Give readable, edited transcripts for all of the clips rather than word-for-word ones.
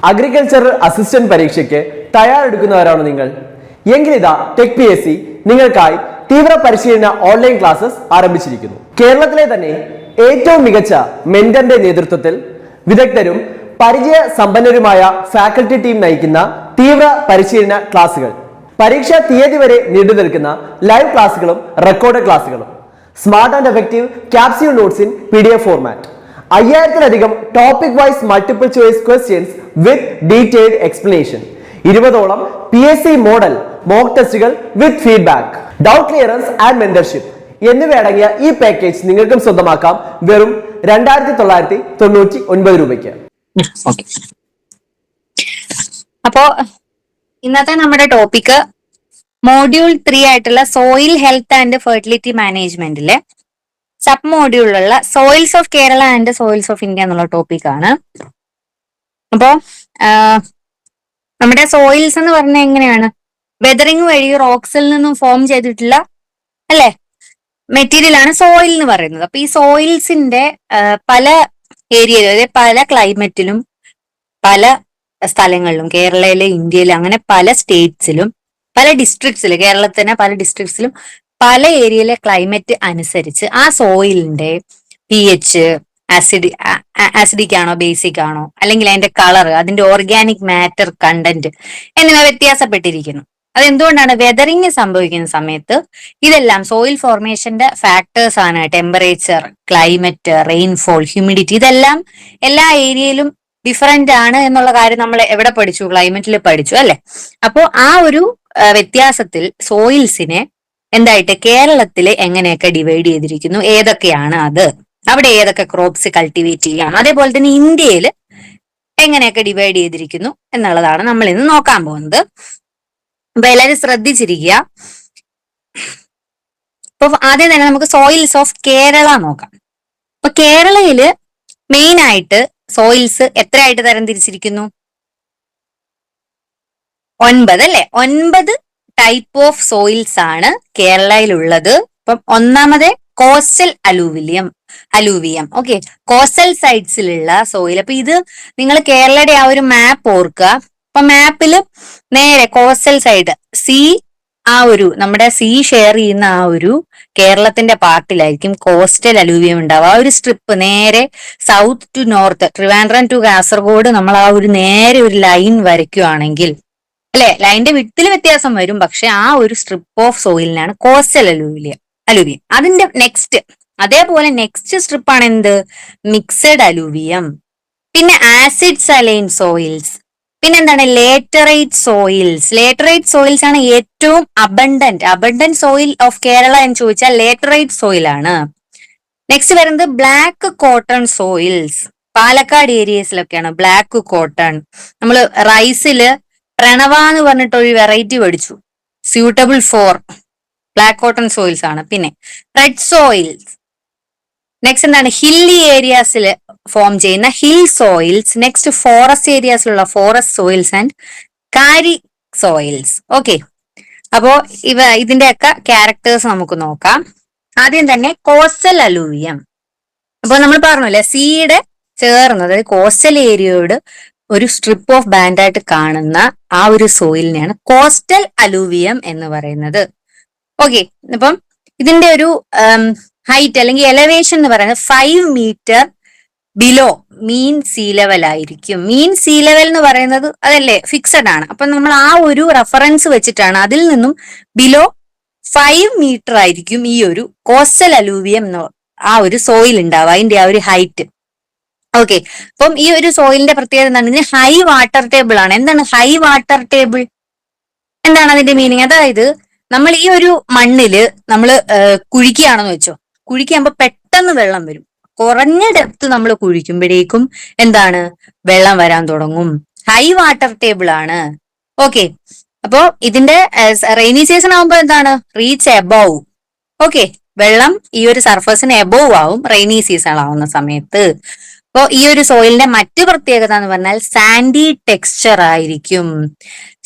Agriculture assistant പരീക്ഷയ്ക്ക് തയ്യാറെടുക്കുന്നവരാണോ നിങ്ങൾ? എങ്കിലിതാ tech PSC നിങ്ങൾക്കായി തീവ്ര പരിശീലന ഓൺലൈൻ ക്ലാസ്സസ് ആരംഭിച്ചിരിക്കുന്നു. കേരളത്തിലെ തന്നെ ഏറ്റവും മികച്ച മെന്ററിന്റെ നേതൃത്വത്തിൽ വിദഗ്ധരും പരിചയ സമ്പന്നരുമായ ഫാക്കൽറ്റി ടീം നയിക്കുന്ന തീവ്ര പരിശീലന ക്ലാസുകൾ, പരീക്ഷാ തീയതി വരെ നീണ്ടു നിൽക്കുന്ന ലൈവ് ക്ലാസുകളും റെക്കോർഡ് ക്ലാസുകളും, smart and effective capsule notes in PDF format, 5000-ലധികം topic wise multiple choice questions with detailed explanation, 20ഓളം PSC മോഡൽ മോക്ക് ടെസ്റ്റുകൾ with feedback, doubt clearance and mentorship എന്നിവയടങ്ങിയ ഈ പാക്കേജ് നിങ്ങൾക്കും സ്വന്തമാക്കാം വെറും 2999 രൂപയ്ക്ക്. അപ്പോ ഇന്നത്തെ നമ്മുടെ ടോപ്പിക് മോഡ്യൂൾ 3 ആയിട്ടുള്ള സോയിൽ ഹെൽത്ത് ആൻഡ് ഫെർട്ടിലിറ്റി മാനേജ്മെന്റിലെ സബ് മോഡ്യൂളിലുള്ള soils of Kerala and soils of India എന്നുള്ള ടോപ്പിക്കാണ്. അപ്പോ നമ്മുടെ സോയിൽസ് എന്ന് പറഞ്ഞാൽ എങ്ങനെയാണ്? വെതറിങ് വഴി റോക്സിൽ നിന്നും ഫോം ചെയ്തിട്ടുള്ള അല്ലെ മെറ്റീരിയൽ ആണ് സോയിൽ എന്ന് പറയുന്നത്. അപ്പൊ ഈ സോയിൽസിന്റെ പല ഏരിയയിലും, അതായത് പല ക്ലൈമറ്റിലും, പല സ്ഥലങ്ങളിലും, കേരളയിലെ, ഇന്ത്യയിലെ, അങ്ങനെ പല സ്റ്റേറ്റ്സിലും, പല ഡിസ്ട്രിക്ട്സിലും, കേരളത്തിന് പല ഡിസ്ട്രിക്ട്സിലും പല ഏരിയയിലെ ക്ലൈമറ്റ് അനുസരിച്ച് ആ സോയിലിന്റെ pH, ആസിഡിക് ആണോ ബേസിക് ആണോ, അല്ലെങ്കിൽ അതിന്റെ കളർ, അതിന്റെ ഓർഗാനിക് മാറ്റർ കണ്ടന്റ് എന്നിവ വ്യത്യാസപ്പെട്ടിരിക്കുന്നു. അതെന്തുകൊണ്ടാണ്? വെതറിങ് സംഭവിക്കുന്ന സമയത്ത് ഇതെല്ലാം സോയിൽ ഫോർമേഷന്റെ ഫാക്ടേഴ്സ് ആണ്. ടെമ്പറേച്ചർ, ക്ലൈമറ്റ്, റെയിൻഫോൾ, ഹ്യൂമിഡിറ്റി, ഇതെല്ലാം എല്ലാ ഏരിയയിലും ഡിഫറെന്റ് ആണ് എന്നുള്ള കാര്യം നമ്മൾ എവിടെ പഠിച്ചു? ക്ലൈമറ്റിൽ പഠിച്ചു അല്ലെ? അപ്പോ ആ ഒരു വ്യത്യാസത്തിൽ സോയിൽസിനെ എന്തായിട്ട് കേരളത്തിൽ എങ്ങനെയൊക്കെ ഡിവൈഡ് ചെയ്തിരിക്കുന്നു, ഏതൊക്കെയാണ് അത്, അവിടെ ഏതൊക്കെ ക്രോപ്സ് കൾട്ടിവേറ്റ് ചെയ്യാം, അതേപോലെ തന്നെ ഇന്ത്യയിൽ എങ്ങനെയൊക്കെ ഡിവൈഡ് ചെയ്തിരിക്കുന്നു എന്നുള്ളതാണ് നമ്മൾ ഇന്ന് നോക്കാൻ പോകുന്നത്. അപ്പൊ എല്ലാവരും ശ്രദ്ധിച്ചിരിക്കുക. അപ്പൊ ആദ്യം തന്നെ നമുക്ക് സോയിൽസ് ഓഫ് കേരള നോക്കാം. അപ്പൊ കേരളയില് മെയിൻ ആയിട്ട് സോയിൽസ് എത്രയായിട്ട് തരംതിരിച്ചിരിക്കുന്നു? 9 അല്ലെ? 9 ടൈപ്പ് ഓഫ് സോയിൽസ് ആണ് കേരളയിലുള്ളത്. ഇപ്പം ഒന്നാമത് കോസ്റ്റൽ അലൂവിയം. ഓക്കെ, കോസ്റ്റൽ സൈഡ്സിലുള്ള സോയിൽ. അപ്പൊ ഇത് നിങ്ങൾ കേരളയുടെ ആ ഒരു മാപ്പ് ഓർക്കുക. അപ്പൊ മാപ്പിൽ നേരെ കോസ്റ്റൽ സൈഡ് നമ്മുടെ സീ ഷെയർ ചെയ്യുന്ന ആ ഒരു കേരളത്തിന്റെ പാർട്ടിലായിരിക്കും കോസ്റ്റൽ അലൂവിയം ഉണ്ടാവുക. ആ ഒരു സ്ട്രിപ്പ് നേരെ south to north, Trivandrum to Kasaragod നമ്മൾ ആ ഒരു നേരെ ഒരു ലൈൻ വരയ്ക്കുകയാണെങ്കിൽ അല്ലെ, ലൈനിന്റെ വിട്ടിൽ വ്യത്യാസം വരും, പക്ഷെ ആ ഒരു സ്ട്രിപ്പ് ഓഫ് സോയിലിനാണ് കോസ്റ്റൽ അലൂവിയം. അതിന്റെ അതേപോലെ നെക്സ്റ്റ് സ്ട്രിപ്പാണ് എന്ത്? Mixed alluvium. പിന്നെ ആസിഡ് സലൈൻ സോയിൽസ്. പിന്നെ എന്താണ്? ലേറ്ററേറ്റ് സോയിൽസ് ആണ് ഏറ്റവും അബണ്ടന്റ് സോയിൽ ഓഫ് കേരള എന്ന് ചോദിച്ചാൽ ലേറ്ററേറ്റ് സോയിൽ ആണ്. നെക്സ്റ്റ് വരുന്നത് ബ്ലാക്ക് കോട്ടൺ സോയിൽസ്. പാലക്കാട് ഏരിയസിലൊക്കെയാണ് ബ്ലാക്ക് കോട്ടൺ. നമ്മൾ റൈസില് പ്രണവ എന്ന് പറഞ്ഞിട്ട് ഒരു വെറൈറ്റി പഠിച്ചു, suitable for black cotton soils ആണ്. പിന്നെ റെഡ് സോയിൽസ്. നെക്സ്റ്റ് എന്താണ്? ഹില്ലി ഏരിയാസിൽ ഫോം ചെയ്യുന്ന ഹിൽ സോയിൽസ്. നെക്സ്റ്റ് ഫോറസ്റ്റ് ഏരിയാസിലുള്ള forest soils and Kari soils. Okay, അപ്പോ ഇതിന്റെയൊക്കെ ക്യാരക്ടേഴ്സ് നമുക്ക് നോക്കാം. ആദ്യം തന്നെ കോസ്റ്റൽ അലൂവിയം. അപ്പൊ നമ്മൾ പറഞ്ഞല്ലേ, സീയുടെ ചേർന്ന്, അതായത് കോസ്റ്റൽ ഏരിയയോട് ഒരു സ്ട്രിപ്പ് ഓഫ് ബാൻഡായിട്ട് കാണുന്ന ആ ഒരു സോയിലിനെയാണ് കോസ്റ്റൽ അലൂവിയം എന്ന് പറയുന്നത്. ഓക്കെ, അപ്പം ഇതിന്റെ ഒരു ഹൈറ്റ് അല്ലെങ്കിൽ എലവേഷൻ എന്ന് പറയുന്നത് 5 മീറ്റർ ബിലോ മീൻ സീ ലെവൽ ആയിരിക്കും. മീൻ സീ ലെവൽ എന്ന് പറയുന്നത് അതല്ലേ ഫിക്സഡ് ആണ്. അപ്പൊ നമ്മൾ ആ ഒരു റെഫറൻസ് വെച്ചിട്ടാണ്, അതിൽ നിന്നും ബിലോ 5 മീറ്റർ ആയിരിക്കും ഈ ഒരു കോസ്റ്റൽ അലൂവിയം ആ ഒരു സോയിൽ ഉണ്ടാവുക, അതിന്റെ ആ ഒരു ഹൈറ്റ്. ഓക്കെ, അപ്പം ഈ ഒരു സോയിലിന്റെ പ്രത്യേകത എന്താണ്? ഇതിന് ഹൈ വാട്ടർ ടേബിൾ ആണ്. എന്താണ് ഹൈ വാട്ടർ ടേബിൾ? എന്താണ് അതിന്റെ മീനിങ്? അതായത് നമ്മൾ ഈ ഒരു മണ്ണില് നമ്മൾ കുഴിക്കുകയാണെന്ന് വെച്ചോ, കുഴിക്കുമ്പോ പെട്ടെന്ന് വെള്ളം വരും. കുറഞ്ഞ ഡെപ്ത് നമ്മൾ കുഴിക്കുമ്പോഴേക്കും എന്താണ്? വെള്ളം വരാൻ തുടങ്ങും. ഹൈ വാട്ടർ ടേബിൾ ആണ്. ഓക്കെ, അപ്പോ ഇതിന്റെ റെയിനി സീസൺ ആകുമ്പോൾ എന്താണ്? Reach above. ഓക്കെ, വെള്ളം ഈ ഒരു സർഫസിന് എബവ് ആവും റെയിനി സീസൺ ആവുന്ന സമയത്ത്. അപ്പോൾ ഈ ഒരു സോയിലിന്റെ മറ്റു പ്രത്യേകത എന്ന് പറഞ്ഞാൽ സാൻഡി ടെക്സ്ചർ ആയിരിക്കും.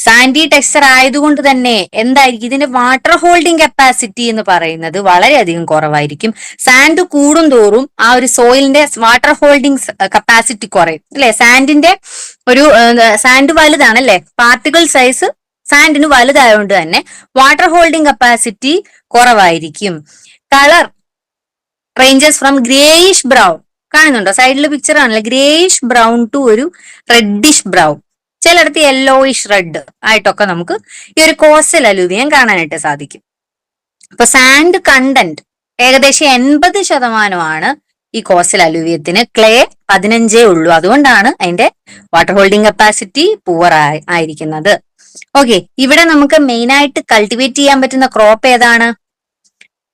സാൻഡി ടെക്സ്ചർ ആയതുകൊണ്ട് തന്നെ എന്തായിരിക്കും ഇതിന്റെ വാട്ടർ ഹോൾഡിംഗ് കപ്പാസിറ്റി എന്ന് പറയുന്നത് വളരെയധികം കുറവായിരിക്കും. സാൻഡ് കൂടും തോറും ആ ഒരു സോയിലിന്റെ വാട്ടർ ഹോൾഡിംഗ് കപ്പാസിറ്റി കുറയും അല്ലെ. സാൻഡ് വലുതാണ് അല്ലെ, പാർട്ടിക്കിൾ സൈസ് സാൻഡിന് വലുതായതുകൊണ്ട് തന്നെ വാട്ടർ ഹോൾഡിംഗ് കപ്പാസിറ്റി കുറവായിരിക്കും. Colour ranges from greyish brown, കാണുന്നുണ്ടോ സൈഡിൽ പിക്ചർ ആണല്ലേ, ഗ്രേയിഷ് ബ്രൗൺ ടു ഒരു റെഡിഷ് ബ്രൗൺ, ചിലയിടത്ത് യെല്ലോയിഷ് റെഡ് ആയിട്ടൊക്കെ നമുക്ക് ഈ ഒരു കോസ്റ്റൽ അലൂവിയം കാണാനായിട്ട് സാധിക്കും. അപ്പൊ സാൻഡ് കണ്ടന്റ് ഏകദേശം 80% ഈ കോസ്റ്റൽ അലൂവിയത്തിന്. ക്ലേ 15 ഉള്ളൂ, അതുകൊണ്ടാണ് അതിന്റെ വാട്ടർ ഹോൾഡിംഗ് കപ്പാസിറ്റി പുവർ ആയിരിക്കുന്നത്. ഓക്കെ, ഇവിടെ നമുക്ക് മെയിൻ ആയിട്ട് കൾട്ടിവേറ്റ് ചെയ്യാൻ പറ്റുന്ന ക്രോപ്പ് ഏതാണ്?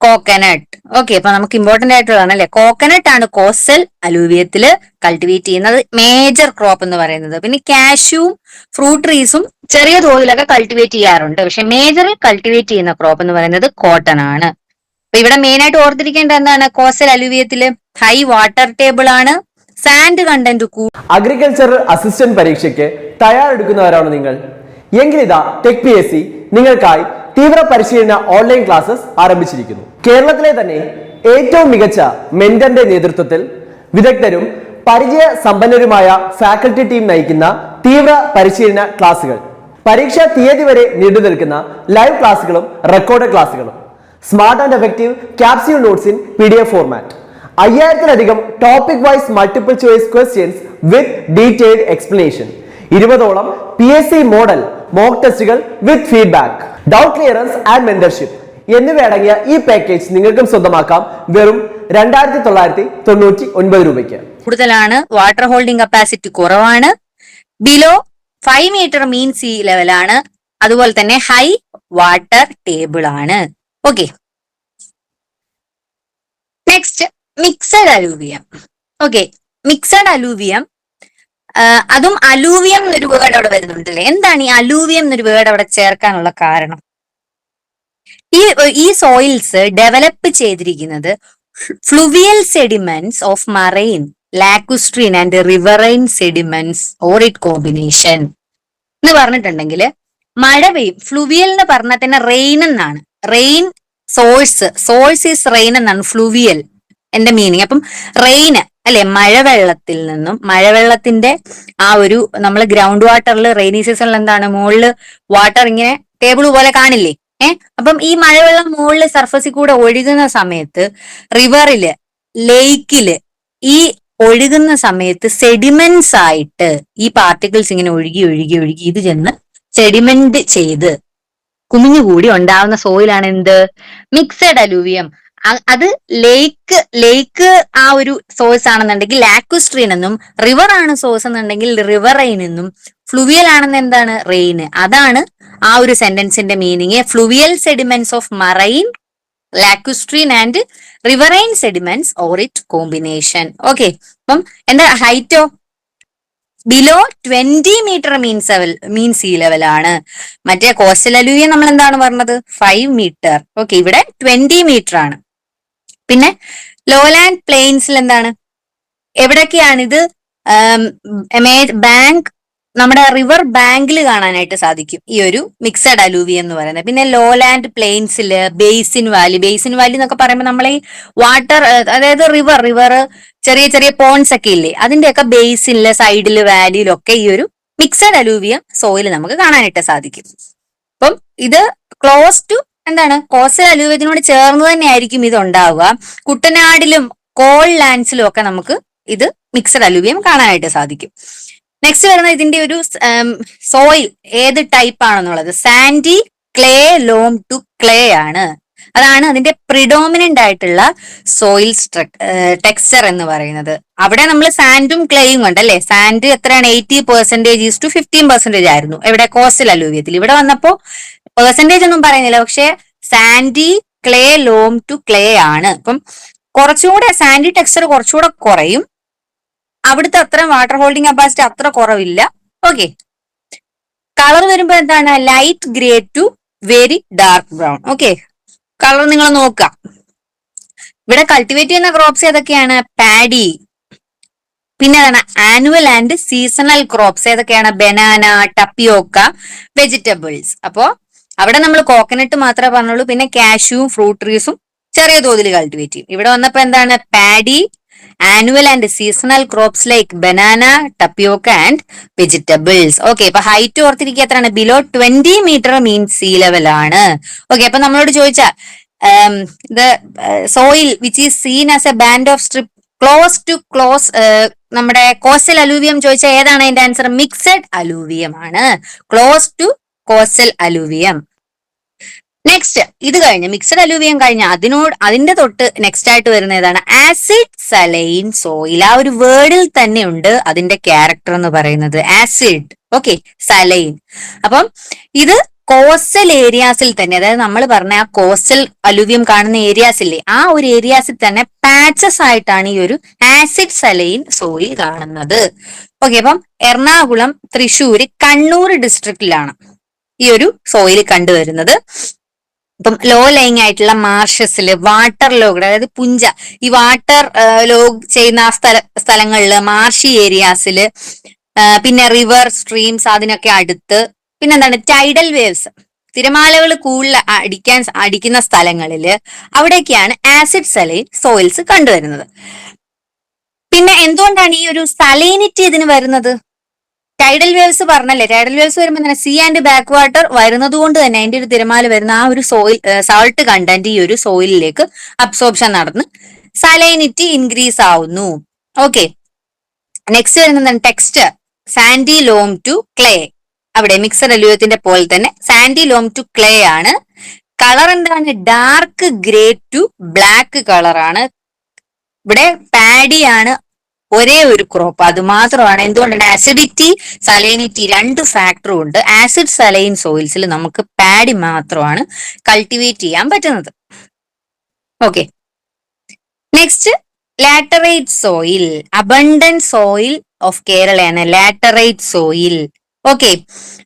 കോക്കനട്ട്. ഓക്കെ, അപ്പൊ നമുക്ക് ഇമ്പോർട്ടന്റ് ആയിട്ടുള്ളതാണ് അല്ലെ, കോക്കനട്ട് ആണ് കോസ്റ്റൽ അലൂവിയത്തില് കൾട്ടിവേറ്റ് ചെയ്യുന്നത് മേജർ ക്രോപ്പ് എന്ന് പറയുന്നത്. പിന്നെ കാഷ്യൂവും ഫ്രൂട്ട് ട്രീസും ചെറിയ തോതിലൊക്കെ കൾട്ടിവേറ്റ് ചെയ്യാറുണ്ട്. പക്ഷെ മേജർ കൾട്ടിവേറ്റ് ചെയ്യുന്ന ക്രോപ്പ് എന്ന് പറയുന്നത് കോട്ടൺ ആണ്. അപ്പൊ ഇവിടെ മെയിൻ ആയിട്ട് ഓർത്തിരിക്കേണ്ട എന്താണ്, കോസ്റ്റൽ അലൂവിയത്തില് ഹൈ വാട്ടർ ടേബിൾ ആണ്, സാൻഡ് കണ്ടന്റ് അഗ്രികൾച്ചറൽ അസിസ്റ്റന്റ് പരീക്ഷയ്ക്ക് തയ്യാറെടുക്കുന്നവരാണ് നിങ്ങൾ എങ്കിലിതാ ടെക് PSC നിങ്ങൾക്കായി തീവ്ര പരിശീലന ഓൺലൈൻ ക്ലാസ്സസ് ആരംഭിച്ചിരിക്കുന്നു. കേരളത്തിലെ തന്നെ ഏറ്റവും മികച്ച മെന്ററിന്റെ നേതൃത്വത്തിൽ വിദഗ്ധരും പരിചയ സമ്പന്നരുമായ ഫാക്കൽറ്റി ടീം നയിക്കുന്ന തീവ്ര പരിശീലന ക്ലാസുകൾ, പരീക്ഷാ തീയതി വരെ നീണ്ടു നിൽക്കുന്ന ലൈവ് ക്ലാസുകളും റെക്കോർഡ് ക്ലാസുകളും, smart and effective capsule notes in PDF format, 5000-ലധികം topic wise multiple choice questions with detailed explanation, 20ഓളം PSC മോഡൽ മോക്ക് ടെസ്റ്റുകൾ with feedback, doubt clearance and mentorship എന്നിവയടങ്ങിയ ഈ പാക്കേജ് നിങ്ങൾക്കും സ്വന്തമാക്കാം വെറും 2999 രൂപയ്ക്ക്. കൂടുതലാണ്, വാട്ടർ ഹോൾഡിംഗ് കപ്പാസിറ്റി കുറവാണ്, ബിലോ 5 മീറ്റർ മീൻ സീ ലെവലാണ്, അതുപോലെ തന്നെ ഹൈ വാട്ടർ ടേബിൾ ആണ്. Okay, next mixed alluvium. Okay, mixed alluvium, അതും അലൂവിയം എന്നൊരു വേർഡ് അവിടെ വരുന്നുണ്ടല്ലേ. എന്താണ് ഈ അലൂവിയം എന്നൊരു വേർഡ് അവിടെ ചേർക്കാനുള്ള കാരണം? ഈ സോയിൽസ് ഡെവലപ്പ് ചെയ്തിരിക്കുന്നത് fluvial sediments of marine, lacustrine and riverine sediments or it combination എന്ന് പറഞ്ഞിട്ടുണ്ടെങ്കിൽ മഴ പെയ്യും. ഫ്ലുവിയൽ എന്ന് പറഞ്ഞാൽ തന്നെ റെയിൻ എന്നാണ്. റെയിൻ സോഴ്സ് ഈസ് റെയിൻ എന്നാണ് ഫ്ലുവിയൽ എന്റെ മീനിങ്. അപ്പം റെയിന് അല്ലെ, മഴവെള്ളത്തിൽ നിന്നും, മഴവെള്ളത്തിന്റെ ആ ഒരു നമ്മൾ ഗ്രൗണ്ട് വാട്ടറിൽ റെയിനി സീസണിൽ എന്താണ് മുകളിൽ വാട്ടർ ഇങ്ങനെ ടേബിൾ പോലെ കാണില്ലേ. അപ്പം ഈ മഴവെള്ളം മുകളിൽ സർഫസിൽ കൂടെ ഒഴുകുന്ന സമയത്ത് റിവറില്, ലേക്കില് ഈ ഒഴുകുന്ന സമയത്ത് സെഡിമെന്റ്സ് ആയിട്ട് ഈ പാർട്ടിക്കിൾസ് ഇങ്ങനെ ഒഴുകി ഒഴുകി ഒഴുകി ഇത് ചെന്ന് സെഡിമെന്റ് ചെയ്ത് കുമിഞ്ഞുകൂടി ഉണ്ടാവുന്ന സോയിലാണ് എന്ത്, മിക്സഡ് അലൂവിയം. അത് ലേക്ക് ആ ഒരു സോഴ്സ് ആണെന്നുണ്ടെങ്കിൽ ലാക്കുസ്ട്രീൻ എന്നും, റിവർ ആണ് സോഴ്സ് എന്നുണ്ടെങ്കിൽ റിവറൈൻ എന്നും, ഫ്ലുവിയൽ ആണെന്ന് എന്താണ്, റെയിന്. അതാണ് ആ ഒരു സെന്റൻസിന്റെ meaning. Fluvial sediments of marine, lacustrine and riverine sediments or it combination. Okay, അപ്പം എന്താ ഹൈറ്റോ below 20 metre mean see level ആണ്. മറ്റേ കോസ്റ്റൽ അലൂവിയം നമ്മൾ എന്താണ് പറഞ്ഞത്, 5 മീറ്റർ. ഓക്കെ, ഇവിടെ 20 മീറ്റർ ആണ്. പിന്നെ ലോലാൻഡ് പ്ലെയിൻസിൽ എന്താണ്, എവിടൊക്കെയാണിത്, ബാങ്ക്, നമ്മുടെ റിവർ ബാങ്കിൽ കാണാനായിട്ട് സാധിക്കും ഈ ഒരു മിക്സഡ് അലൂവിയം എന്ന് പറയുന്നത്. പിന്നെ ലോലാൻഡ് പ്ലെയിൻസില്, ബേസിൻ വാലി എന്നൊക്കെ പറയുമ്പോൾ നമ്മളെ ഈ വാട്ടർ, അതായത് റിവർ ചെറിയ ചെറിയ പോൺസ് ഒക്കെ ഇല്ലേ, അതിന്റെയൊക്കെ ബേസിനില്, സൈഡില്, വാലിയിലൊക്കെ ഈ ഒരു മിക്സഡ് അലൂവിയം സോയിൽ നമുക്ക് കാണാനായിട്ട് സാധിക്കും. അപ്പം ഇത് ക്ലോസ് ടു എന്താണ്, കോസ്റ്റൽ അലൂവിയത്തിനോട് ചേർന്ന് തന്നെ ആയിരിക്കും ഇത് ഉണ്ടാവുക. കുട്ടനാടിലും കോൾ ലാൻഡ്സിലും ഒക്കെ നമുക്ക് ഇത് മിക്സഡ് അലൂവിയം കാണാനായിട്ട് സാധിക്കും. നെക്സ്റ്റ് വരുന്നത് ഇതിന്റെ ഒരു സോയിൽ ഏത് ടൈപ്പ് ആണെന്നുള്ളത്, Sandy clay loam to clay ആണ്. അതാണ് അതിന്റെ പ്രിഡോമിനന്റ് ആയിട്ടുള്ള സോയിൽ ടെക്സ്ചർ എന്ന് പറയുന്നത്. അവിടെ നമ്മൾ സാൻഡും ക്ലേയും കണ്ടല്ലേ. സാൻഡ് എത്രയാണ്, 80% to 15% ആയിരുന്നു എവിടെ, കോസ്റ്റൽ അലൂവിയത്തിൽ. ഇവിടെ വന്നപ്പോ പെർസെന്റേജ് ഒന്നും പറയുന്നില്ല, പക്ഷെ Sandy clay loam to clay ആണ്. അപ്പം കുറച്ചുകൂടെ സാൻഡി ടെക്സ്ചർ കുറച്ചുകൂടെ കുറയും, അവിടുത്തെ അത്ര വാട്ടർ ഹോൾഡിംഗ് കപ്പാസിറ്റി അത്ര കുറവില്ല. ഓക്കെ, കളർ വരുമ്പോ എന്താണ്, light grey to very dark brown. Okay, colour നിങ്ങൾ നോക്കാം. ഇവിടെ കൾട്ടിവേറ്റ് ചെയ്യുന്ന ക്രോപ്സ് ഏതൊക്കെയാണ്, പാഡി, പിന്നെ ഏതാണ് ആനുവൽ ആൻഡ് സീസണൽ ക്രോപ്സ്. ഏതൊക്കെയാണ്? Banana, tapioca, vegetables. അപ്പോ അവിടെ നമ്മൾ കോക്കനട്ട് മാത്രമേ പറഞ്ഞുള്ളൂ. പിന്നെ കാഷ്യൂവും ഫ്രൂട്ട് ട്രീസും ചെറിയ തോതിൽ കൾട്ടിവേറ്റ് ചെയ്യും. ഇവിടെ വന്നപ്പോ എന്താണ്? Paddy, annual and seasonal crops like banana, ടപ്പിയോക്ക and vegetables. Okay, അപ്പൊ ഹൈറ്റ് ഓർത്തിരിക്കുക എത്രയാണ്? Below 20 metre mean see level ആണ്. ഓക്കെ, അപ്പൊ നമ്മളോട് ചോദിച്ചാ the soil which is seen as a band of strip close നമ്മുടെ കോസ്റ്റൽ അലൂവിയം ചോദിച്ചാൽ ഏതാണ് അതിന്റെ ആൻസർ? മിക്സഡ് അലൂവിയം ആണ്. Close to coastal alluvium. Next, ഇത് കഴിഞ്ഞ് മിക്സഡ് അലൂവിയം കഴിഞ്ഞ അതിന്റെ തൊട്ട് നെക്സ്റ്റ് ആയിട്ട് വരുന്ന ഏതാണ്? Acid saline soil. ആ ഒരു വേർഡിൽ തന്നെ ഉണ്ട് അതിന്റെ ക്യാരക്ടർ എന്ന് പറയുന്നത് ആസിഡ്. Okay, saline. അപ്പം ഇത് കോസ്റ്റൽ ഏരിയാസിൽ തന്നെ, അതായത് നമ്മൾ പറഞ്ഞ ആ കോസ്റ്റൽ അലൂവിയം കാണുന്ന ഏരിയാസ് ഇല്ലേ, ആ ഒരു ഏരിയാസിൽ തന്നെ പാച്ചസ് ആയിട്ടാണ് ഈ ഒരു ആസിഡ് സലൈൻ സോയിൽ കാണുന്നത്. ഓക്കെ, അപ്പം എറണാകുളം, തൃശ്ശൂര്, കണ്ണൂർ ഡിസ്ട്രിക്റ്റിലാണ് ഈ ഒരു സോയിൽ കണ്ടുവരുന്നത്. ഇപ്പം ലോ ലൈങ് ആയിട്ടുള്ള മാർഷസില്, വാട്ടർ ലോഗ്, അതായത് പുഞ്ച, ഈ വാട്ടർ ലോഗ് ചെയ്യുന്ന ആ സ്ഥലങ്ങളില്, മാർഷി ഏരിയാസില്, പിന്നെ റിവർ, സ്ട്രീംസ് അതിനൊക്കെ അടുത്ത്, പിന്നെന്താണ് ടൈഡൽ വേവ്സ്, തിരമാലകൾ കൂടുതൽ അടിക്കുന്ന സ്ഥലങ്ങളില് അവിടേക്കാണ് ആസിഡ് സലൈൻ സോയിൽസ് കണ്ടുവരുന്നത്. പിന്നെ എന്തുകൊണ്ടാണ് ഈ ഒരു സലൈനിറ്റി ഇതിന് വരുന്നത്? ടൈഡൽ വേവ്സ് പറഞ്ഞല്ലേ, ടൈഡൽ വേവ്സ് വരുമ്പോൾ തന്നെ സീ ആൻഡ് ബാക്ക് വാട്ടർ വരുന്നത് കൊണ്ട് തന്നെ അതിന്റെ ഒരു തിരമാല വരുന്ന ആ ഒരു സോയിൽ സാൾട്ട് കണ്ടന്റ് ഈ ഒരു സോയിലിലേക്ക് അബ്സോർപ്ഷൻ നടന്ന് സലൈനിറ്റി ഇൻക്രീസ് ആവുന്നു. ഓക്കെ, നെക്സ്റ്റ് വരുന്നത് ടെക്സ്ചർ, സാൻഡി ലോം ടു ക്ലേ. അവിടെ മിക്സഡ് അലൂവിയത്തിന്റെ പോലെ തന്നെ സാൻഡി ലോം ടു ക്ലേ ആണ്. കളർ എന്താണ്? ഡാർക്ക് ഗ്രേ ടു ബ്ലാക്ക് കളറാണ്. ഇവിടെ പാഡിയാണ് ഒരേ ഒരു ക്രോപ്പ്, അത് മാത്രമാണ്. എന്തുകൊണ്ടാണ്? ആസിഡിറ്റി, സലൈനിറ്റി രണ്ട് ഫാക്ടറും ഉണ്ട്. ആസിഡ് സലൈൻ സോയിൽസിൽ നമുക്ക് പാഡി മാത്രമാണ് കൾട്ടിവേറ്റ് ചെയ്യാൻ പറ്റുന്നത്. Okay, next laterite soil. Abundant soil of കേരളയാണ് ലാറ്ററൈറ്റ് സോയിൽ. ഓക്കെ,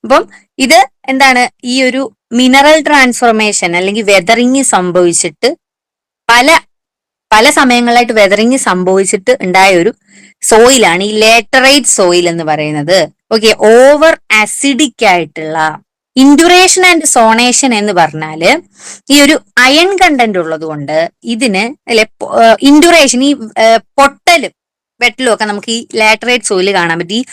അപ്പം ഇത് എന്താണ്? ഈ ഒരു മിനറൽ ട്രാൻസ്ഫോർമേഷൻ അല്ലെങ്കിൽ വെതറിങ് സംഭവിച്ചിട്ട് പല സമയങ്ങളായിട്ട് വെതറിങ് സംഭവിച്ചിട്ട് ഉണ്ടായ ഒരു സോയിലാണ് ഈ ലേറ്ററൈറ്റ് സോയിൽ എന്ന് പറയുന്നത്. ഓക്കെ, ഓവർ അസിഡിക് ആയിട്ടുള്ള ഇൻഡുറേഷൻ ആൻഡ് സോണേഷൻ എന്ന് പറഞ്ഞാല് ഈ ഒരു അയൺ കണ്ടന്റ് ഉള്ളത് കൊണ്ട് ഇതിന് അല്ലെ ഇൻഡുറേഷൻ, ഈ പൊട്ടലും വെട്ടലും ഒക്കെ നമുക്ക് ഈ ലാറ്ററൈറ്റ് സോയിൽ കാണാൻ പറ്റും. ഈ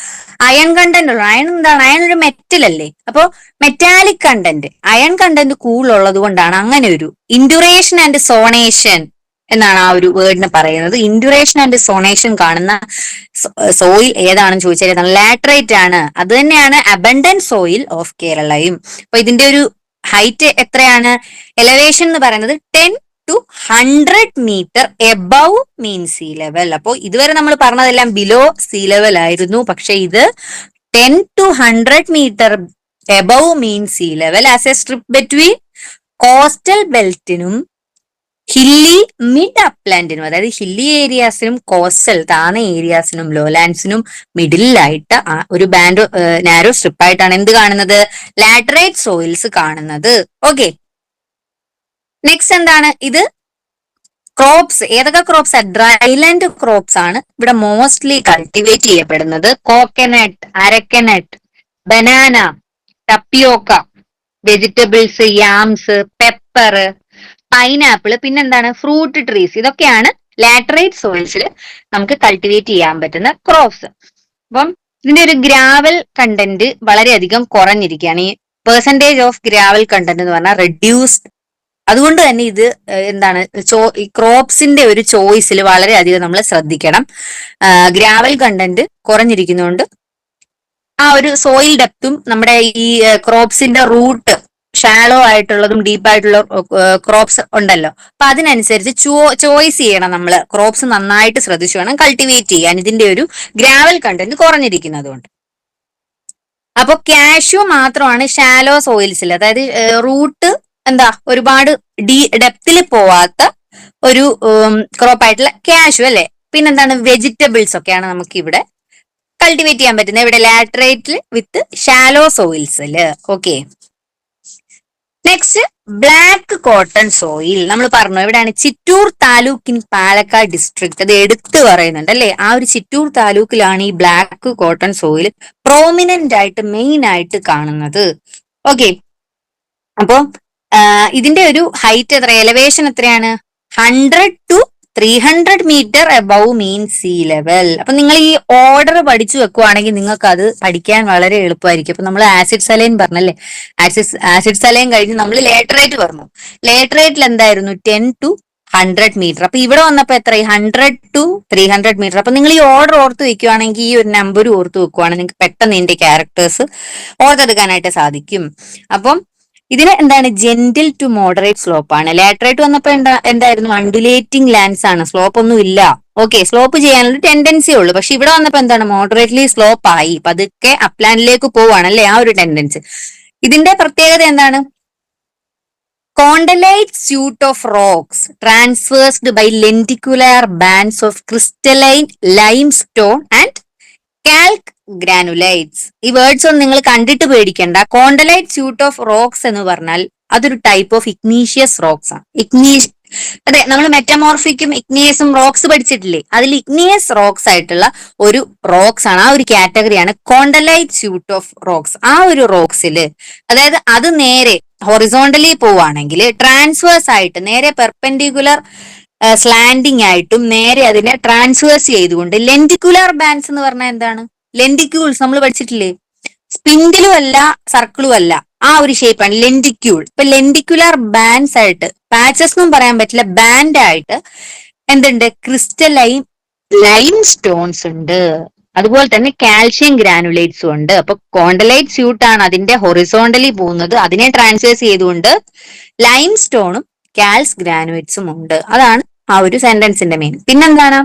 അയൺ കണ്ടന്റ് ഉള്ള, അയൺ എന്താണ്? അയൺ ഒരു മെറ്റൽ അല്ലേ, അപ്പോ മെറ്റാലിക് കണ്ടന്റ്, അയൺ കണ്ടന്റ് കൂടുതലുള്ളത് കൊണ്ടാണ് അങ്ങനെ ഒരു ഇൻഡുറേഷൻ ആൻഡ് സോണേഷൻ എന്നാണ് ആ ഒരു വേർഡിന് പറയുന്നത്. ഇൻഡുറേഷൻ ആൻഡ് സോണേഷൻ കാണുന്ന സോയിൽ ഏതാണെന്ന് ചോദിച്ചാൽ ഏതാണ്? ലാറ്ററൈറ്റ് ആണ്. അത് തന്നെയാണ് അബണ്ടന്റ് സോയിൽ ഓഫ് കേരളയും. അപ്പൊ ഇതിന്റെ ഒരു ഹൈറ്റ് എത്രയാണ്? എലവേഷൻ എന്ന് പറയുന്നത് 10 to 100 metre above mean see level. അപ്പോൾ ഇതുവരെ നമ്മൾ പറഞ്ഞതെല്ലാം ബിലോ സീ ലെവൽ ആയിരുന്നു, പക്ഷെ ഇത് 10 to 100 metre above mean see level as a strip between coastal ബെൽറ്റിനും ഹില്ലി മിഡ് അപ്ലാൻഡിനും, അതായത് ഹില്ലി ഏരിയാസിനും കോസ്റ്റൽ താഴ്ന്ന ഏരിയാസിനും ലോലാൻഡ്സിനും മിഡിലായിട്ട് ഒരു ബാൻഡ് നാരോ സ്ട്രിപ്പ് ആയിട്ടാണ് എന്ത് കാണുന്നത്? ലാറ്ററൈറ്റ് സോയിൽസ് കാണുന്നത്. ഓക്കെ, നെക്സ്റ്റ് എന്താണ്? ഇത് ക്രോപ്സ്, ഏതൊക്കെ ക്രോപ്സ്? ഡ്രൈലാൻഡ് ക്രോപ്സ് ആണ് ഇവിടെ മോസ്റ്റ്ലി കൾട്ടിവേറ്റ് ചെയ്യപ്പെടുന്നത്. Coconut, arecanut, banana, tapioca, vegetables, yams, pepper, pineapple, പിന്നെന്താണ്? Fruit trees. ഇതൊക്കെയാണ് ലാറ്ററൈറ്റ് സോയിൽസിൽ നമുക്ക് കൾട്ടിവേറ്റ് ചെയ്യാൻ പറ്റുന്ന ക്രോപ്സ്. അപ്പം ഇതിന്റെ ഒരു ഗ്രാവൽ കണ്ടന്റ് വളരെയധികം കുറഞ്ഞിരിക്കുകയാണ്. ഈ പെർസെന്റേജ് ഓഫ് ഗ്രാവൽ കണ്ടന്റ് എന്ന് പറഞ്ഞാൽ റെഡ്യൂസ്ഡ്. അതുകൊണ്ട് തന്നെ ഇത് എന്താണ്? ഈ ക്രോപ്സിന്റെ ഒരു ചോയ്സിൽ വളരെയധികം നമ്മൾ ശ്രദ്ധിക്കണം. ഗ്രാവൽ കണ്ടന്റ് കുറഞ്ഞിരിക്കുന്നതുകൊണ്ട് ആ ഒരു സോയിൽ ഡെപ്തും നമ്മുടെ ഈ ക്രോപ്സിന്റെ റൂട്ട് ഷാലോ ആയിട്ടുള്ളതും ഡീപ്പായിട്ടുള്ള ക്രോപ്സ് ഉണ്ടല്ലോ, അപ്പൊ അതിനനുസരിച്ച് ചോയ്സ് ചെയ്യണം നമ്മൾ. ക്രോപ്സ് നന്നായിട്ട് ശ്രദ്ധിച്ചു വേണം കൾട്ടിവേറ്റ് ചെയ്യാൻ, ഇതിന്റെ ഒരു ഗ്രാവൽ കണ്ടന്റ് കുറഞ്ഞിരിക്കുന്നത് കൊണ്ട്. അപ്പൊ കാഷ്യൂ മാത്രമാണ് ഷാലോ സോയിൽസിൽ, അതായത് റൂട്ട് എന്താ ഒരുപാട് ഡെപ്തിൽ പോവാത്ത ഒരു ക്രോപ്പ് ആയിട്ടുള്ള കാഷ്യൂ അല്ലെ. പിന്നെന്താണ്? വെജിറ്റബിൾസ് ഒക്കെയാണ് നമുക്ക് ഇവിടെ കൾട്ടിവേറ്റ് ചെയ്യാൻ പറ്റുന്നത്, ഇവിടെ ലാറ്ററൈറ്റിൽ വിത്ത് ഷാലോ സോയിൽസില്. Okay, next black cotton soil. നമ്മൾ പറഞ്ഞു എവിടെയാണ്? Chittur taluk in Palakkad district. അത് എടുത്തു പറയുന്നുണ്ട് അല്ലെ? ആ ഒരു ചിറ്റൂർ താലൂക്കിലാണ് ഈ ബ്ലാക്ക് കോട്ടൺ സോയിൽ പ്രോമിനന്റ് ആയിട്ട് മെയിൻ ആയിട്ട് കാണുന്നത്. ഓക്കെ, അപ്പൊ ഇതിന്റെ ഒരു ഹൈറ്റ് എത്ര, എലവേഷൻ എത്രയാണ്? 100 to 300 metre above mean see level. അപ്പൊ നിങ്ങൾ ഈ ഓർഡർ പഠിച്ചു വെക്കുവാണെങ്കിൽ നിങ്ങൾക്ക് അത് പഠിക്കാൻ വളരെ എളുപ്പമായിരിക്കും. അപ്പൊ നമ്മൾ ആസിഡ് സലൈൻ പറഞ്ഞല്ലേ, ആസിഡ് സലൈൻ കഴിഞ്ഞ് നമ്മൾ ലേറ്ററേറ്റ് പറഞ്ഞു. ലേറ്ററേറ്റിൽ എന്തായിരുന്നു? 10 to 100 മീറ്റർ. അപ്പൊ ഇവിടെ വന്നപ്പോ എത്ര? 100 to 300 മീറ്റർ. അപ്പൊ നിങ്ങൾ ഈ ഓർഡർ ഓർത്ത് വെക്കുവാണെങ്കിൽ, ഈ ഒരു നമ്പർ ഓർത്ത് വെക്കുവാണെങ്കിൽ നിങ്ങൾക്ക് പെട്ടെന്ന് ഇതിന്റെ ക്യാരക്ടേഴ്സ് ഓർത്തെടുക്കാനായിട്ട് സാധിക്കും. അപ്പം ഇതിന് എന്താണ്? ജെന്റിൽ ടു മോഡറേറ്റ് സ്ലോപ്പ് ആണ്. ലാറ്ററേറ്റ് വന്നപ്പോ എന്തായിരുന്നു? അണ്ടുലേറ്റിംഗ് ലാൻഡ്സ് ആണ്, സ്ലോപ്പ് ഒന്നും ഇല്ല. ഓക്കെ, സ്ലോപ്പ് ചെയ്യാനുള്ള ടെൻഡൻസി ഉള്ളൂ. പക്ഷെ ഇവിടെ വന്നപ്പോ എന്താണ്? മോഡറേറ്റ്ലി സ്ലോപ്പ് ആയി, പതുക്കെ അപ്ലാൻഡിലേക്ക് പോവാണ് അല്ലെ, ആ ഒരു ടെൻഡൻസി. ഇതിന്റെ പ്രത്യേകത എന്താണ്? Khondalite suite of rocks traversed by lenticular bands of crystalline limestone and calc granulites. ഈ വേർഡ്സ് ഒന്നും നിങ്ങൾ കണ്ടിട്ട് പേടിക്കണ്ട. കോണ്ടലൈറ്റ് സ്യൂട്ട് ഓഫ് റോക്സ് എന്ന് പറഞ്ഞാൽ അതൊരു ടൈപ്പ് ഓഫ് ഇഗ്നീഷ്യസ് റോക്സ് ആണ്. അതെ, നമ്മൾ മെറ്റമോർഫിക്കും ഇഗ്നിയസും റോക്സ് പഠിച്ചിട്ടില്ലേ? അതിൽ ഇഗ്നിയസ് റോക്സ് ആയിട്ടുള്ള ഒരു റോക്സ് ആണ്, ആ ഒരു കാറ്റഗറിയാണ് കോണ്ടലൈറ്റ് സ്യൂട്ട് ഓഫ് റോക്സ്. ആ ഒരു റോക്സില്, അതായത് അത് നേരെ ഹൊറിസോണ്ടലി പോവാണെങ്കിൽ ട്രാൻസ്വേഴ്സ് ആയിട്ട് നേരെ പെർപെൻഡിക്കുലർ സ്ലാൻഡിങ് ആയിട്ടും നേരെ അതിനെ ട്രാൻസ്വേഴ്സ് ചെയ്തുകൊണ്ട് ലെന്റിക്കുലർ ബാൻഡ്സ് എന്ന് പറഞ്ഞാൽ എന്താണ്? ലെന്റിക്യൂൾസ് നമ്മൾ പഠിച്ചിട്ടില്ലേ? സ്പിൻഡിലും അല്ല സർക്കിളും അല്ല, ആ ഒരു ഷേപ്പാണ് ലെന്റിക്യൂൾ. ഇപ്പൊ ലെന്റിക്കുലർ ബാൻഡ്സ് ആയിട്ട്, പാച്ചസ് എന്നും പറയാൻ പറ്റില്ല, ബാൻഡ് ആയിട്ട് എന്തുണ്ട്? ക്രിസ്റ്റലൈൻ ലൈം സ്റ്റോൺസ് ഉണ്ട്. അതുപോലെ തന്നെ കാൽഷ്യം ഗ്രാനുലേറ്റ്സും ഉണ്ട്. അപ്പൊ കോണ്ടലൈറ്റ് സ്യൂട്ട് ആണ് അതിന്റെ ഹൊറിസോണ്ടലി പോകുന്നത്, അതിനെ ട്രാൻസ്വേഴ്സ് ചെയ്തുകൊണ്ട് ലൈം സ്റ്റോണും കാൽസ് ഗ്രാനുലേറ്റ്സും ഉണ്ട്. അതാണ് ആ ഒരു സെന്റൻസിന്റെ മെയിൻ. പിന്നെന്താണ്?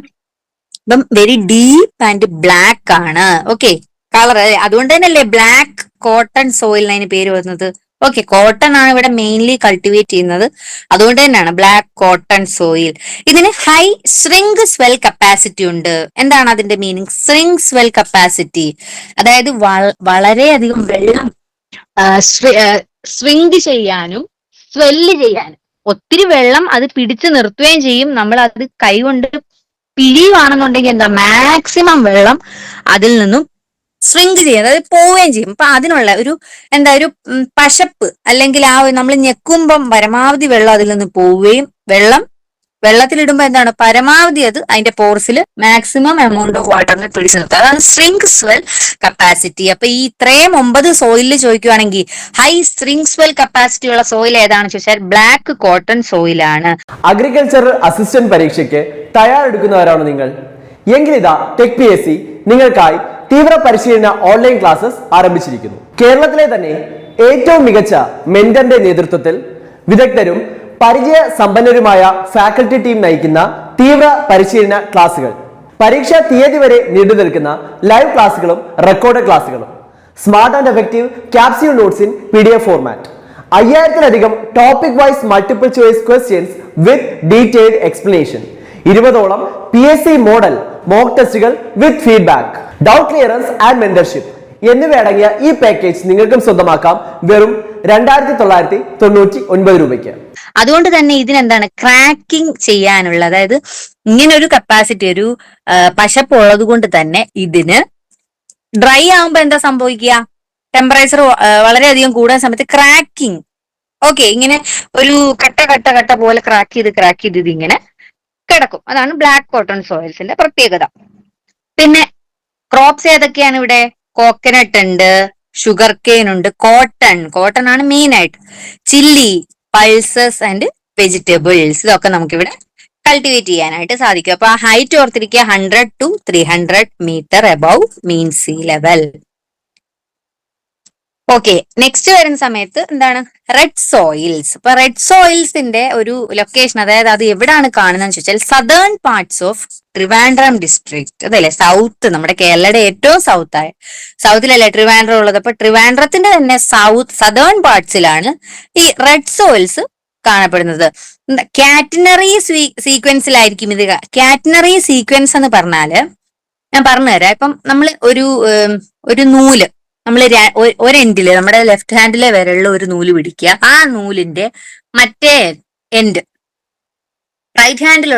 ഇപ്പം വെരി ഡീപ്പ് ആൻഡ് ബ്ലാക്ക് ആണ്. ഓക്കെ, കളർ, അതുകൊണ്ട് തന്നെയല്ലേ ബ്ലാക്ക് കോട്ടൺ സോയിൽ അതിന് പേര് വന്നത്. ഓക്കെ, കോട്ടൺ ആണ് ഇവിടെ മെയിൻലി കൾട്ടിവേറ്റ് ചെയ്യുന്നത്, അതുകൊണ്ട് തന്നെയാണ് ബ്ലാക്ക് കോട്ടൺ സോയിൽ. ഇതിന് ഹൈ സ്ട്രിംഗ് സ്വെൽ കപ്പാസിറ്റി ഉണ്ട്. എന്താണ് അതിന്റെ മീനിങ്? സ്ട്രിംഗ് സ്വെൽ കപ്പാസിറ്റി, അതായത് വളരെയധികം വെള്ളം സ്വിംഗ് ചെയ്യാനും സ്വെല്ല് ചെയ്യാനും, ഒത്തിരി വെള്ളം അത് പിടിച്ചു നിർത്തുകയും ചെയ്യും. നമ്മൾ അത് കൈകൊണ്ട് പിഴിയുവാണെന്നുണ്ടെങ്കിൽ എന്താ, മാക്സിമം വെള്ളം അതിൽ നിന്നും സ്വിംഗ് ചെയ്യും, അതായത് പോവുകയും ചെയ്യും. അപ്പൊ അതിനുള്ള ഒരു എന്താ, ഒരു പശപ്പ്, അല്ലെങ്കിൽ ആ നമ്മൾ ഞെക്കുമ്പം പരമാവധി വെള്ളം അതിൽ നിന്ന് പോവുകയും, വെള്ളത്തിലിടുമ്പോ എന്താണ്, പരമാവധി അത് അതിന്റെ പോർസിൽ മാക്സിമം എമൗണ്ട് ഓഫ് വാട്ടറിനെ പിടിച്ചു നിർത്തുക. അതാണ് സ്ട്രിംഗ് സ്വെൽ കപ്പാസിറ്റി. അപ്പൊ ഈ ഇത്രയും 9 സോയിലിൽ ചോദിക്കുവാണെങ്കിൽ ഹൈ സ്ട്രിംഗ് സ്വെൽ കപ്പാസിറ്റി ഉള്ള സോയിൽ ഏതാണെന്ന് ചോദിച്ചാൽ ബ്ലാക്ക് കോട്ടൺ സോയിലാണ്. അഗ്രികൾച്ചറൽ അസിസ്റ്റന്റ് പരീക്ഷയ്ക്ക് തയ്യാറെടുക്കുന്നവരാണോ നിങ്ങൾ? എങ്കിലിതാ ടെക് PSC നിങ്ങൾക്കായി തീവ്ര പരിശീലന ഓൺലൈൻ ക്ലാസ്സസ് ആരംഭിച്ചിരിക്കുന്നു. കേരളത്തിലെ തന്നെ ഏറ്റവും മികച്ച മെന്ററിന്റെ നേതൃത്വത്തിൽ വിദഗ്ധരും പരിചയ സമ്പന്നരുമായ ഫാക്കൽറ്റി ടീം നയിക്കുന്ന തീവ്ര പരിശീലന ക്ലാസുകൾ, പരീക്ഷാ തീയതി വരെ നീണ്ടു നിൽക്കുന്ന ലൈവ് ക്ലാസുകളും റെക്കോർഡ് ക്ലാസുകളും, smart and effective capsule notes in PDF format, 5000-ലധികം topic wise multiple choice questions with detailed explanation, 20ഓളം PSC മോഡൽ മോക്ക് ടെസ്റ്റുകൾ with feedback, doubt clearance and mentorship എന്നിവയടങ്ങിയ ഈ പാക്കേജ് നിങ്ങൾക്കും സ്വന്തമാക്കാം വെറും 2999 രൂപയ്ക്ക്. അതുകൊണ്ട് തന്നെ ഇതിനെന്താണ്, ക്രാക്കിംഗ് ചെയ്യാനുള്ള, അതായത് ഇങ്ങനെ ഒരു കപ്പാസിറ്റി, ഒരു പശപ്പ് ഉള്ളത് കൊണ്ട് തന്നെ ഇതിന് ഡ്രൈ ആവുമ്പോ എന്താ സംഭവിക്കുക? ടെമ്പറേച്ചർ വളരെയധികം കൂടുന്ന സമയത്ത് ക്രാക്കിംഗ്, ഓക്കെ, ഇങ്ങനെ ഒരു കട്ട പോലെ ക്രാക്ക് ചെയ്ത് ഇതിങ്ങനെ കിടക്കും. അതാണ് ബ്ലാക്ക് കോട്ടൺ സോയിൽസിന്റെ പ്രത്യേകത. പിന്നെ ക്രോപ്സ് ഏതൊക്കെയാണ് ഇവിടെ? കോക്കനട്ട് ഉണ്ട്, ഷുഗർ കെയിൻ ഉണ്ട്, കോട്ടൺ ആണ് മെയിൻ ആയിട്ട്, ചില്ലി, പൾസസ് ആൻഡ് വെജിറ്റബിൾസ്, ഇതൊക്കെ നമുക്കിവിടെ കൾട്ടിവേറ്റ് ചെയ്യാനായിട്ട് സാധിക്കും. അപ്പൊ ആ ഹൈറ്റ് ഓർത്തിരിക്കുക, 100 to 300 metre above mean see ലെവൽ. ഓക്കെ, നെക്സ്റ്റ് വരുന്ന സമയത്ത് എന്താണ്? Red soils. ഇപ്പൊ റെഡ് സോയിൽസിന്റെ ഒരു ലൊക്കേഷൻ, അതായത് അത് എവിടാണ് കാണുന്നതെന്ന് ചോദിച്ചാൽ southern parts of Trivandrum district, അതല്ലേ സൗത്ത്, നമ്മുടെ കേരളയുടെ ഏറ്റവും സൗത്തിലല്ലേ ട്രിവാൻഡ്രം ഉള്ളത്. അപ്പൊ ട്രിവാൻഡ്രത്തിന്റെ തന്നെ സദേൺ പാർട്സിലാണ് ഈ റെഡ് സോയിൽസ് കാണപ്പെടുന്നത്. കാറ്റിനറി സീക്വൻസിലായിരിക്കും ഇത്. കാറ്റിനറി സീക്വൻസ് എന്ന് പറഞ്ഞാല് ഞാൻ പറഞ്ഞുതരാം. ഇപ്പം നമ്മൾ ഒരു നൂല്, നമ്മൾ ഒരെൻഡില് നമ്മുടെ ലെഫ്റ്റ് ഹാൻഡിലെ വിരലിൽ ഒരു നൂല് പിടിക്കുക. ആ നൂലിന്റെ മറ്റേ എൻഡ് റൈറ്റ് ഹാൻഡിൽ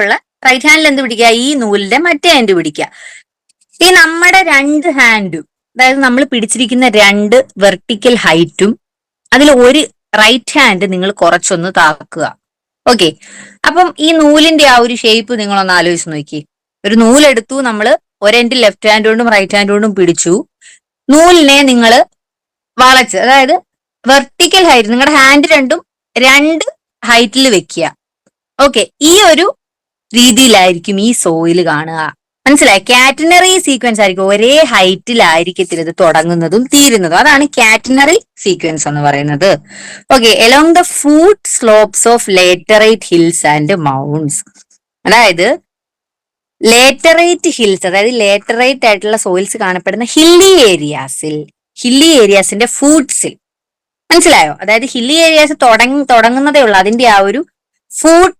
എന്ത് പിടിക്കുക? ഈ നൂലിന്റെ മറ്റേ എൻഡ് പിടിക്കുക. ഈ നമ്മുടെ രണ്ട് ഹാൻഡും, അതായത് നമ്മൾ പിടിച്ചിരിക്കുന്ന രണ്ട് വെർട്ടിക്കൽ ഹൈറ്റും, അതിൽ ഒരു റൈറ്റ് ഹാൻഡ് നിങ്ങൾ കുറച്ചൊന്ന് താക്കുക. ഓക്കെ, അപ്പം ഈ നൂലിന്റെ ആ ഒരു ഷേപ്പ് നിങ്ങളൊന്ന് ആലോചിച്ച് നോക്കി. ഒരു നൂലെടുത്തു, നമ്മൾ ഒരെൻഡ് ലെഫ്റ്റ് ഹാൻഡ് കൊണ്ടും റൈറ്റ് ഹാൻഡ് കൊണ്ടും പിടിച്ചു. നൂലിനെ നിങ്ങൾ വളച്ച്, അതായത് വെർട്ടിക്കൽ ഹൈറ്റ്, നിങ്ങളുടെ ഹാൻഡ് രണ്ടും രണ്ട് ഹൈറ്റിൽ വെക്കുക. ഓക്കെ, ഈ ഒരു രീതിയിലായിരിക്കും ഈ സോയിൽ കാണുക. മനസ്സിലായി? കാറ്റനറി സീക്വൻസ് ആയിരിക്കും, ഒരേ ഹൈറ്റിലായിരിക്കത്തില്ല ഇത് തുടങ്ങുന്നതും തീരുന്നതും. അതാണ് കാറ്റനറി സീക്വൻസ് എന്ന് പറയുന്നത്. Okay, along the foot slopes of laterite hills and mounds. അതായത് ലേറ്ററേറ്റ് ഹിൽസ്, അതായത് ലേറ്ററേറ്റ് ആയിട്ടുള്ള സോയിൽസ് കാണപ്പെടുന്ന ഹില്ലി ഏരിയാസിന്റെ ഫൂട്ട്സിൽ, മനസ്സിലായോ? അതായത് ഹില്ലി ഏരിയാസ് തുടങ്ങുന്നതേ ഉള്ളൂ, അതിന്റെ ആ ഒരു ഫൂട്ട്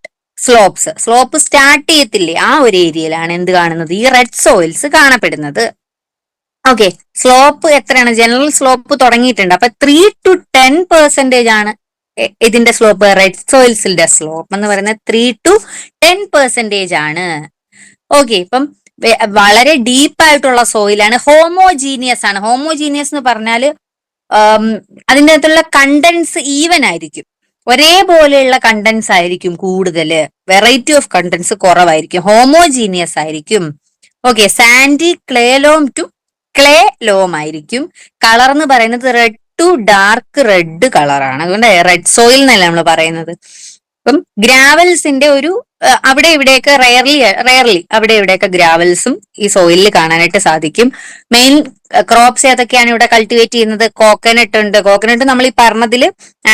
സ്ലോപ്പ് സ്റ്റാർട്ട് ചെയ്യത്തില്ലേ, ആ ഒരു ഏരിയയിലാണ് എന്ത് കാണുന്നത്? ഈ റെഡ് സോയിൽസ് കാണപ്പെടുന്നത്. ഓക്കെ, സ്ലോപ്പ് എത്രയാണ്? ജനറൽ സ്ലോപ്പ് തുടങ്ങിയിട്ടുണ്ട്. അപ്പൊ 3 to 10% ആണ് ഇതിന്റെ സ്ലോപ്പ്. റെഡ് സോയിൽസിന്റെ സ്ലോപ്പ് എന്ന് പറയുന്നത് 3 to 10% ആണ്. ഓക്കെ, ഇപ്പം വളരെ ഡീപ്പ് ആയിട്ടുള്ള സോയിലാണ്, ഹോമോജീനിയസ് ആണ്. ഹോമോജീനിയസ് എന്ന് പറഞ്ഞാൽ അതിൻ്റെ അകത്തുള്ള കണ്ടൻസ് ഈവൻ ആയിരിക്കും, ഒരേപോലെയുള്ള കണ്ടൻസ് ആയിരിക്കും കൂടുതൽ, വെറൈറ്റി ഓഫ് കണ്ടൻസ് കുറവായിരിക്കും, ഹോമോജീനിയസ് ആയിരിക്കും. Okay, sandy clay loam to clay loam ആയിരിക്കും. കളർ എന്ന് പറയുന്നത് റെഡ് ടു ഡാർക്ക് റെഡ് കളറാണ്, അതുകൊണ്ട് റെഡ് സോയിൽ എന്നല്ല നമ്മൾ പറയുന്നത്. അപ്പം ഗ്രാവൽസിന്റെ ഒരു അവിടെ ഇവിടെയൊക്കെ റെയർലി അവിടെ ഇവിടെയൊക്കെ ഗ്രാവൽസും ഈ സോയിലിൽ കാണാനായിട്ട് സാധിക്കും. മെയിൻ ക്രോപ്സ് ഏതൊക്കെയാണ് ഇവിടെ കൾട്ടിവേറ്റ് ചെയ്യുന്നത്? കോക്കനട്ട് ഉണ്ട്. കോക്കനട്ട് നമ്മൾ ഈ പറഞ്ഞതിൽ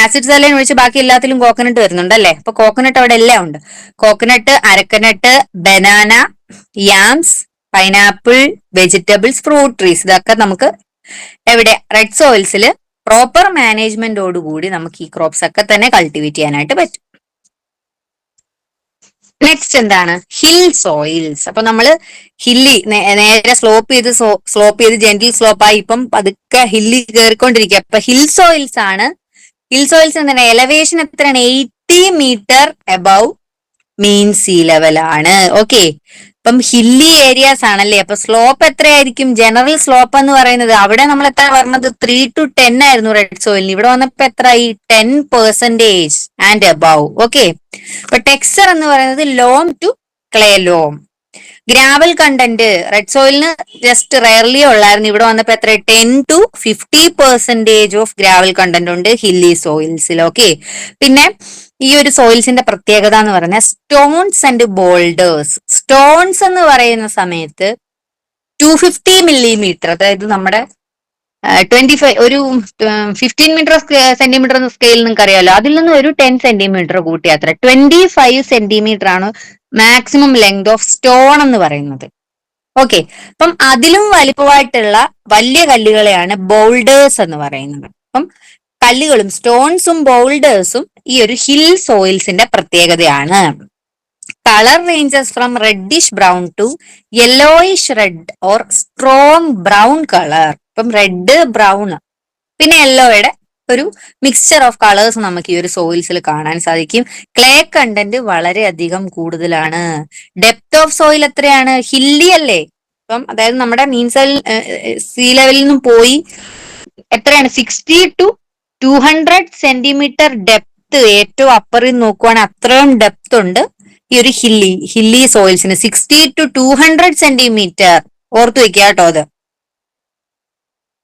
ആസിഡ് സലൈൻ ഒഴിച്ച് ബാക്കി എല്ലാത്തിലും കോക്കനട്ട് വരുന്നുണ്ട് അല്ലെ? അപ്പൊ കോക്കനട്ട് അവിടെ എല്ലാം ഉണ്ട്. Coconut, arecanut, banana, yams, pineapple, vegetables, fruit trees, ഇതൊക്കെ നമുക്ക് എവിടെ? റെഡ് സോയിൽസിൽ പ്രോപ്പർ മാനേജ്മെന്റോടുകൂടി നമുക്ക് ഈ ക്രോപ്സ് ഒക്കെ തന്നെ കൾട്ടിവേറ്റ് ചെയ്യാനായിട്ട് പറ്റും. നെക്സ്റ്റ് എന്താണ്? Hill soils. അപ്പൊ നമ്മള് നേരെ സ്ലോപ്പ് ചെയ്ത് ജെന്റിൽ സ്ലോപ്പായി ഇപ്പം പതുക്കെ ഹില്ലി കയറിക്കൊണ്ടിരിക്കുക. അപ്പൊ ഹിൽ സോയിൽസ് ആണ്. ഹിൽ സോയിൽസ് എന്താണ്? എലവേഷൻ എത്രയാണ്? 80 metre above mean see level ആണ്. ഓക്കെ, അപ്പം ഹില്ലി ഏരിയാസ് ആണല്ലേ. അപ്പൊ സ്ലോപ്പ് എത്രയായിരിക്കും? ജനറൽ സ്ലോപ്പ് എന്ന് പറയുന്നത് അവിടെ നമ്മൾ എത്ര പറഞ്ഞത്? 3 to 10 ആയിരുന്നു റെഡ് സോയിലിന്. ഇവിടെ വന്നപ്പോ എത്രയായി? 10% ആൻഡ് അബവ്. ഓക്കെ, അപ്പൊ ടെക്സ്ചർ എന്ന് പറയുന്നത് loam to clay loam. Gravel content red സോയിലിന് ജസ്റ്റ് റയർലി ഉള്ളായിരുന്നു, ഇവിടെ വന്നപ്പോ എത്ര? 10 to 50% ഓഫ് ഗ്രാവൽ കണ്ടന്റ് ഉണ്ട് ഹില്ലി സോയിൽസിൽ. ഓക്കെ, പിന്നെ ഈ ഒരു സോയിൽസിന്റെ പ്രത്യേകത എന്ന് പറഞ്ഞാൽ സ്റ്റോൺസ് ആൻഡ് ബോൾഡേഴ്സ്. സ്റ്റോൺസ് എന്ന് പറയുന്ന സമയത്ത് 250 millimeter, അതായത് നമ്മുടെ 25 ഒരു 15 സെന്റിമീറ്റർ സ്കെയിൽ നിങ്ങൾക്ക് അറിയാലോ, അതിൽ നിന്ന് ഒരു 10 സെന്റിമീറ്റർ കൂട്ടി അത്ര 25 സെന്റിമീറ്റർ ആണ് മാക്സിമം ലെങ്ത് ഓഫ് സ്റ്റോൺ എന്ന് പറയുന്നത്. ഓക്കെ, അപ്പം അതിലും വലിപ്പമായിട്ടുള്ള വലിയ കല്ലുകളെയാണ് ബോൾഡേഴ്സ് എന്ന് പറയുന്നത്. അപ്പം കല്ലുകളും സ്റ്റോൺസും ബോൾഡേഴ്സും ഈ ഒരു ഹിൽ സോയിൽസിന്റെ പ്രത്യേകതയാണ്. Colour ranges from reddish brown to yellowish red or strong brown colour. ഇപ്പം റെഡ്, ബ്രൗൺ പിന്നെ യെല്ലോയുടെ ഒരു മിക്സ്ചർ ഓഫ് കളേഴ്സ് നമുക്ക് ഈ ഒരു സോയിൽസിൽ കാണാൻ സാധിക്കും. ക്ലേ കണ്ടന്റ് വളരെയധികം കൂടുതലാണ്. ഡെപ്ത് ഓഫ് സോയിൽ എത്രയാണ്? ഹില്ലി അല്ലേ, ഇപ്പം അതായത് നമ്മുടെ സീ ലെവലിൽ നിന്നും പോയി എത്രയാണ്? 60 to 200 സെന്റിമീറ്റർ ഡെപ്ത്. ഏറ്റവും അപ്പറിൽ നോക്കുവാണെങ്കിൽ അത്രയും ഡെപ്ത് ഉണ്ട് ഈ ഒരു ഹില്ലി സോയിൽസിന്. 60 to 200 സെന്റിമീറ്റർ ഓർത്തു വെക്കുക കേട്ടോ അത്.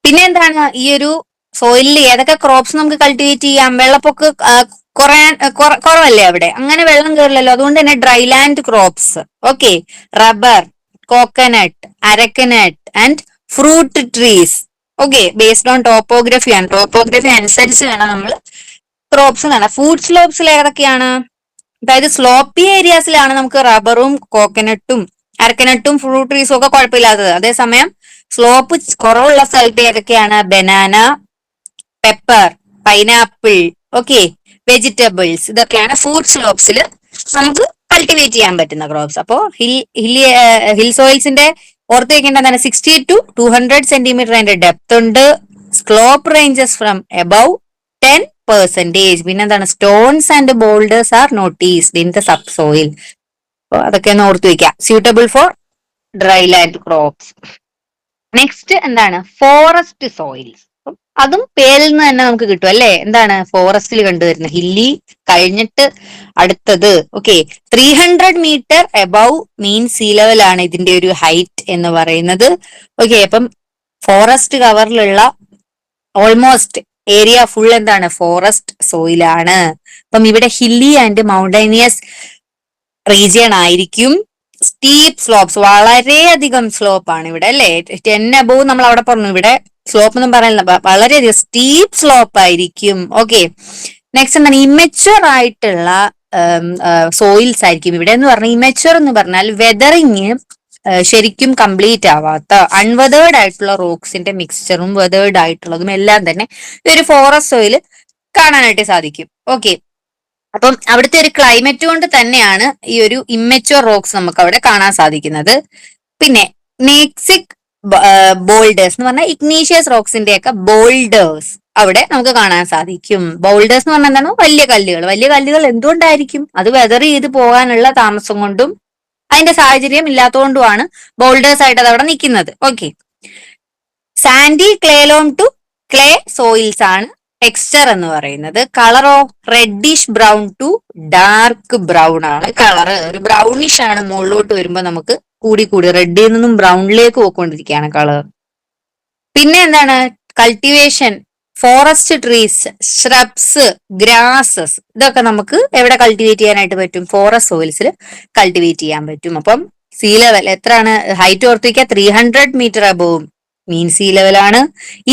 പിന്നെ എന്താണ്? ഈ ഒരു സോയിലിൽ ഏതൊക്കെ ക്രോപ്സ് നമുക്ക് കൾട്ടിവേറ്റ് ചെയ്യാം? വെള്ളപ്പൊക്ക് കുറവല്ലേ അവിടെ, അങ്ങനെ വെള്ളം കയറില്ലല്ലോ, അതുകൊണ്ട് തന്നെ dryland crops. Okay, rubber, coconut, അരക്കനട്ട് and fruit trees. Okay, based on topography ആണ്. ടോപ്പോഗ്രഫി അനുസരിച്ച് വേണം നമ്മൾ ക്രോപ്സ് കാണാം. ഫുഡ് സ്ലോപ്സിൽ ഏതൊക്കെയാണ്? അതായത് സ്ലോപ്പി ഏരിയാസിലാണ് നമുക്ക് റബ്ബറും കോക്കനട്ടും അരക്കനട്ടും ഫ്രൂട്ട് ട്രീസും ഒക്കെ കുഴപ്പമില്ലാത്തത്. അതേസമയം സ്ലോപ്പ് കുറവുള്ള സ്ഥലത്ത് ഏതൊക്കെയാണ്? Banana, pepper, pineapple, okay, vegetables, ഇതൊക്കെയാണ് ഫുഡ് സ്ലോപ്സിൽ നമുക്ക് കൾട്ടിവേറ്റ് ചെയ്യാൻ പറ്റുന്ന ക്രോപ്സ്. അപ്പോ ഹിൽ സോയിൽസിന്റെ ഓർത്ത് വെക്കേണ്ട എന്താണ്? 60 to 200 സെന്റിമീറ്റർ അതിന്റെ ഡെപ്ത് ഉണ്ട്. Slope ranges from above 10%. പിന്നെന്താണ് stones and boulders are noticed in the subsoil. അതൊക്കെ ഒന്ന് ഓർത്ത് വെക്കാം. Suitable for dry land crops. Next എന്താണ് ഫോറസ്റ്റ് സോയിൽസ്. അതും പേരിൽ നിന്ന് തന്നെ നമുക്ക് കിട്ടും അല്ലെ. എന്താണ് ഫോറസ്റ്റിൽ കണ്ടുവരുന്നത് ഹില്ലി കഴിഞ്ഞിട്ട് അടുത്തത്. Okay, 300 metre above mean see level ആണ് ഇതിന്റെ ഒരു ഹൈറ്റ് എന്ന് പറയുന്നത്. ഓക്കെ, അപ്പം ഫോറസ്റ്റ് കവറിലുള്ള ഓൾമോസ്റ്റ് ഏരിയ ഫുൾ എന്താണ് ഫോറസ്റ്റ് സോയിലാണ്. അപ്പം ഇവിടെ ഹില്ലി ആൻഡ് മൗണ്ടൈനിയസ് റീജിയൺ ആയിരിക്കും. സ്റ്റീപ്പ് സ്ലോപ്സ്, വളരെയധികം സ്ലോപ്പ് ആണ് ഇവിടെ അല്ലെ. 10 above നമ്മൾ അവിടെ പറഞ്ഞു. ഇവിടെ സ്ലോപ്പ് ഒന്നും പറയുന്നില്ല, വളരെയധികം സ്റ്റീപ്പ് സ്ലോപ്പ് ആയിരിക്കും. ഓക്കെ, നെക്സ്റ്റ് എന്താണ് ഇമ്മച്വർ ആയിട്ടുള്ള സോയിൽസ് ആയിരിക്കും ഇവിടെ എന്ന് പറഞ്ഞാൽ. ഇമ്മച്വർ എന്ന് പറഞ്ഞാൽ വെതറിങ് ശരിക്കും കംപ്ലീറ്റ് ആവാത്ത അൺവെതേർഡ് ആയിട്ടുള്ള റോക്സിന്റെ മിക്സ്ചറും വെതേർഡ് ആയിട്ടുള്ളതും എല്ലാം തന്നെ ഈ ഒരു ഫോറസ്റ്റ് സോയിൽ കാണാനായിട്ട് സാധിക്കും. ഓക്കെ, അപ്പം അവിടുത്തെ ഒരു ക്ലൈമറ്റ് കൊണ്ട് തന്നെയാണ് ഈ ഒരു ഇമ്മച്വർ റോക്സ് നമുക്ക് അവിടെ കാണാൻ സാധിക്കുന്നത്. പിന്നെ നെക്സിക് ബോൾഡേഴ്സ് എന്ന് പറഞ്ഞാൽ ഇഗ്നീഷ്യസ് റോക്സിന്റെ ഒക്കെ ബോൾഡേഴ്സ് അവിടെ നമുക്ക് കാണാൻ സാധിക്കും. ബോൾഡേഴ്സ് എന്ന് പറഞ്ഞാൽ എന്താണ് വലിയ കല്ലുകൾ. വലിയ കല്ലുകൾ എന്തുകൊണ്ടായിരിക്കും? അത് വെതർ ചെയ്ത് പോകാനുള്ള താമസം കൊണ്ടും അതിന്റെ സാഹചര്യം ഇല്ലാത്തതുകൊണ്ടുമാണ് ബോൾഡേഴ്സ് ആയിട്ട് അത് അവിടെ നിൽക്കുന്നത്. Okay, sandy clay loam to clay soils ആണ് ടെക്സ്ചർ എന്ന് പറയുന്നത്. കളറോ reddish brown to dark brown ആണ് കളർ. ഒരു ബ്രൗണിഷ് ആണ് മുകളിലോട്ട് വരുമ്പോ നമുക്ക് കൂടി റെഡിൽ നിന്നും ബ്രൗണിലേക്ക് പോയിക്കൊണ്ടിരിക്കുകയാണ് കളർ. പിന്നെ എന്താണ് കൾട്ടിവേഷൻ, ഫോറസ്റ്റ് ട്രീസ്, ശ്രബ്സ്, ഗ്രാസസ് ഇതൊക്കെ നമുക്ക് എവിടെ കൾട്ടിവേറ്റ് ചെയ്യാനായിട്ട് പറ്റും? ഫോറസ്റ്റ് സോയിൽസിൽ കൾട്ടിവേറ്റ് ചെയ്യാൻ പറ്റും. അപ്പം സീ ലെവൽ എത്രയാണ്? ഹൈറ്റ് ഓർത്തിരിക്കുക 300 മീറ്റർ അബോവ് മീൻ സീ ലെവൽ ആണ്.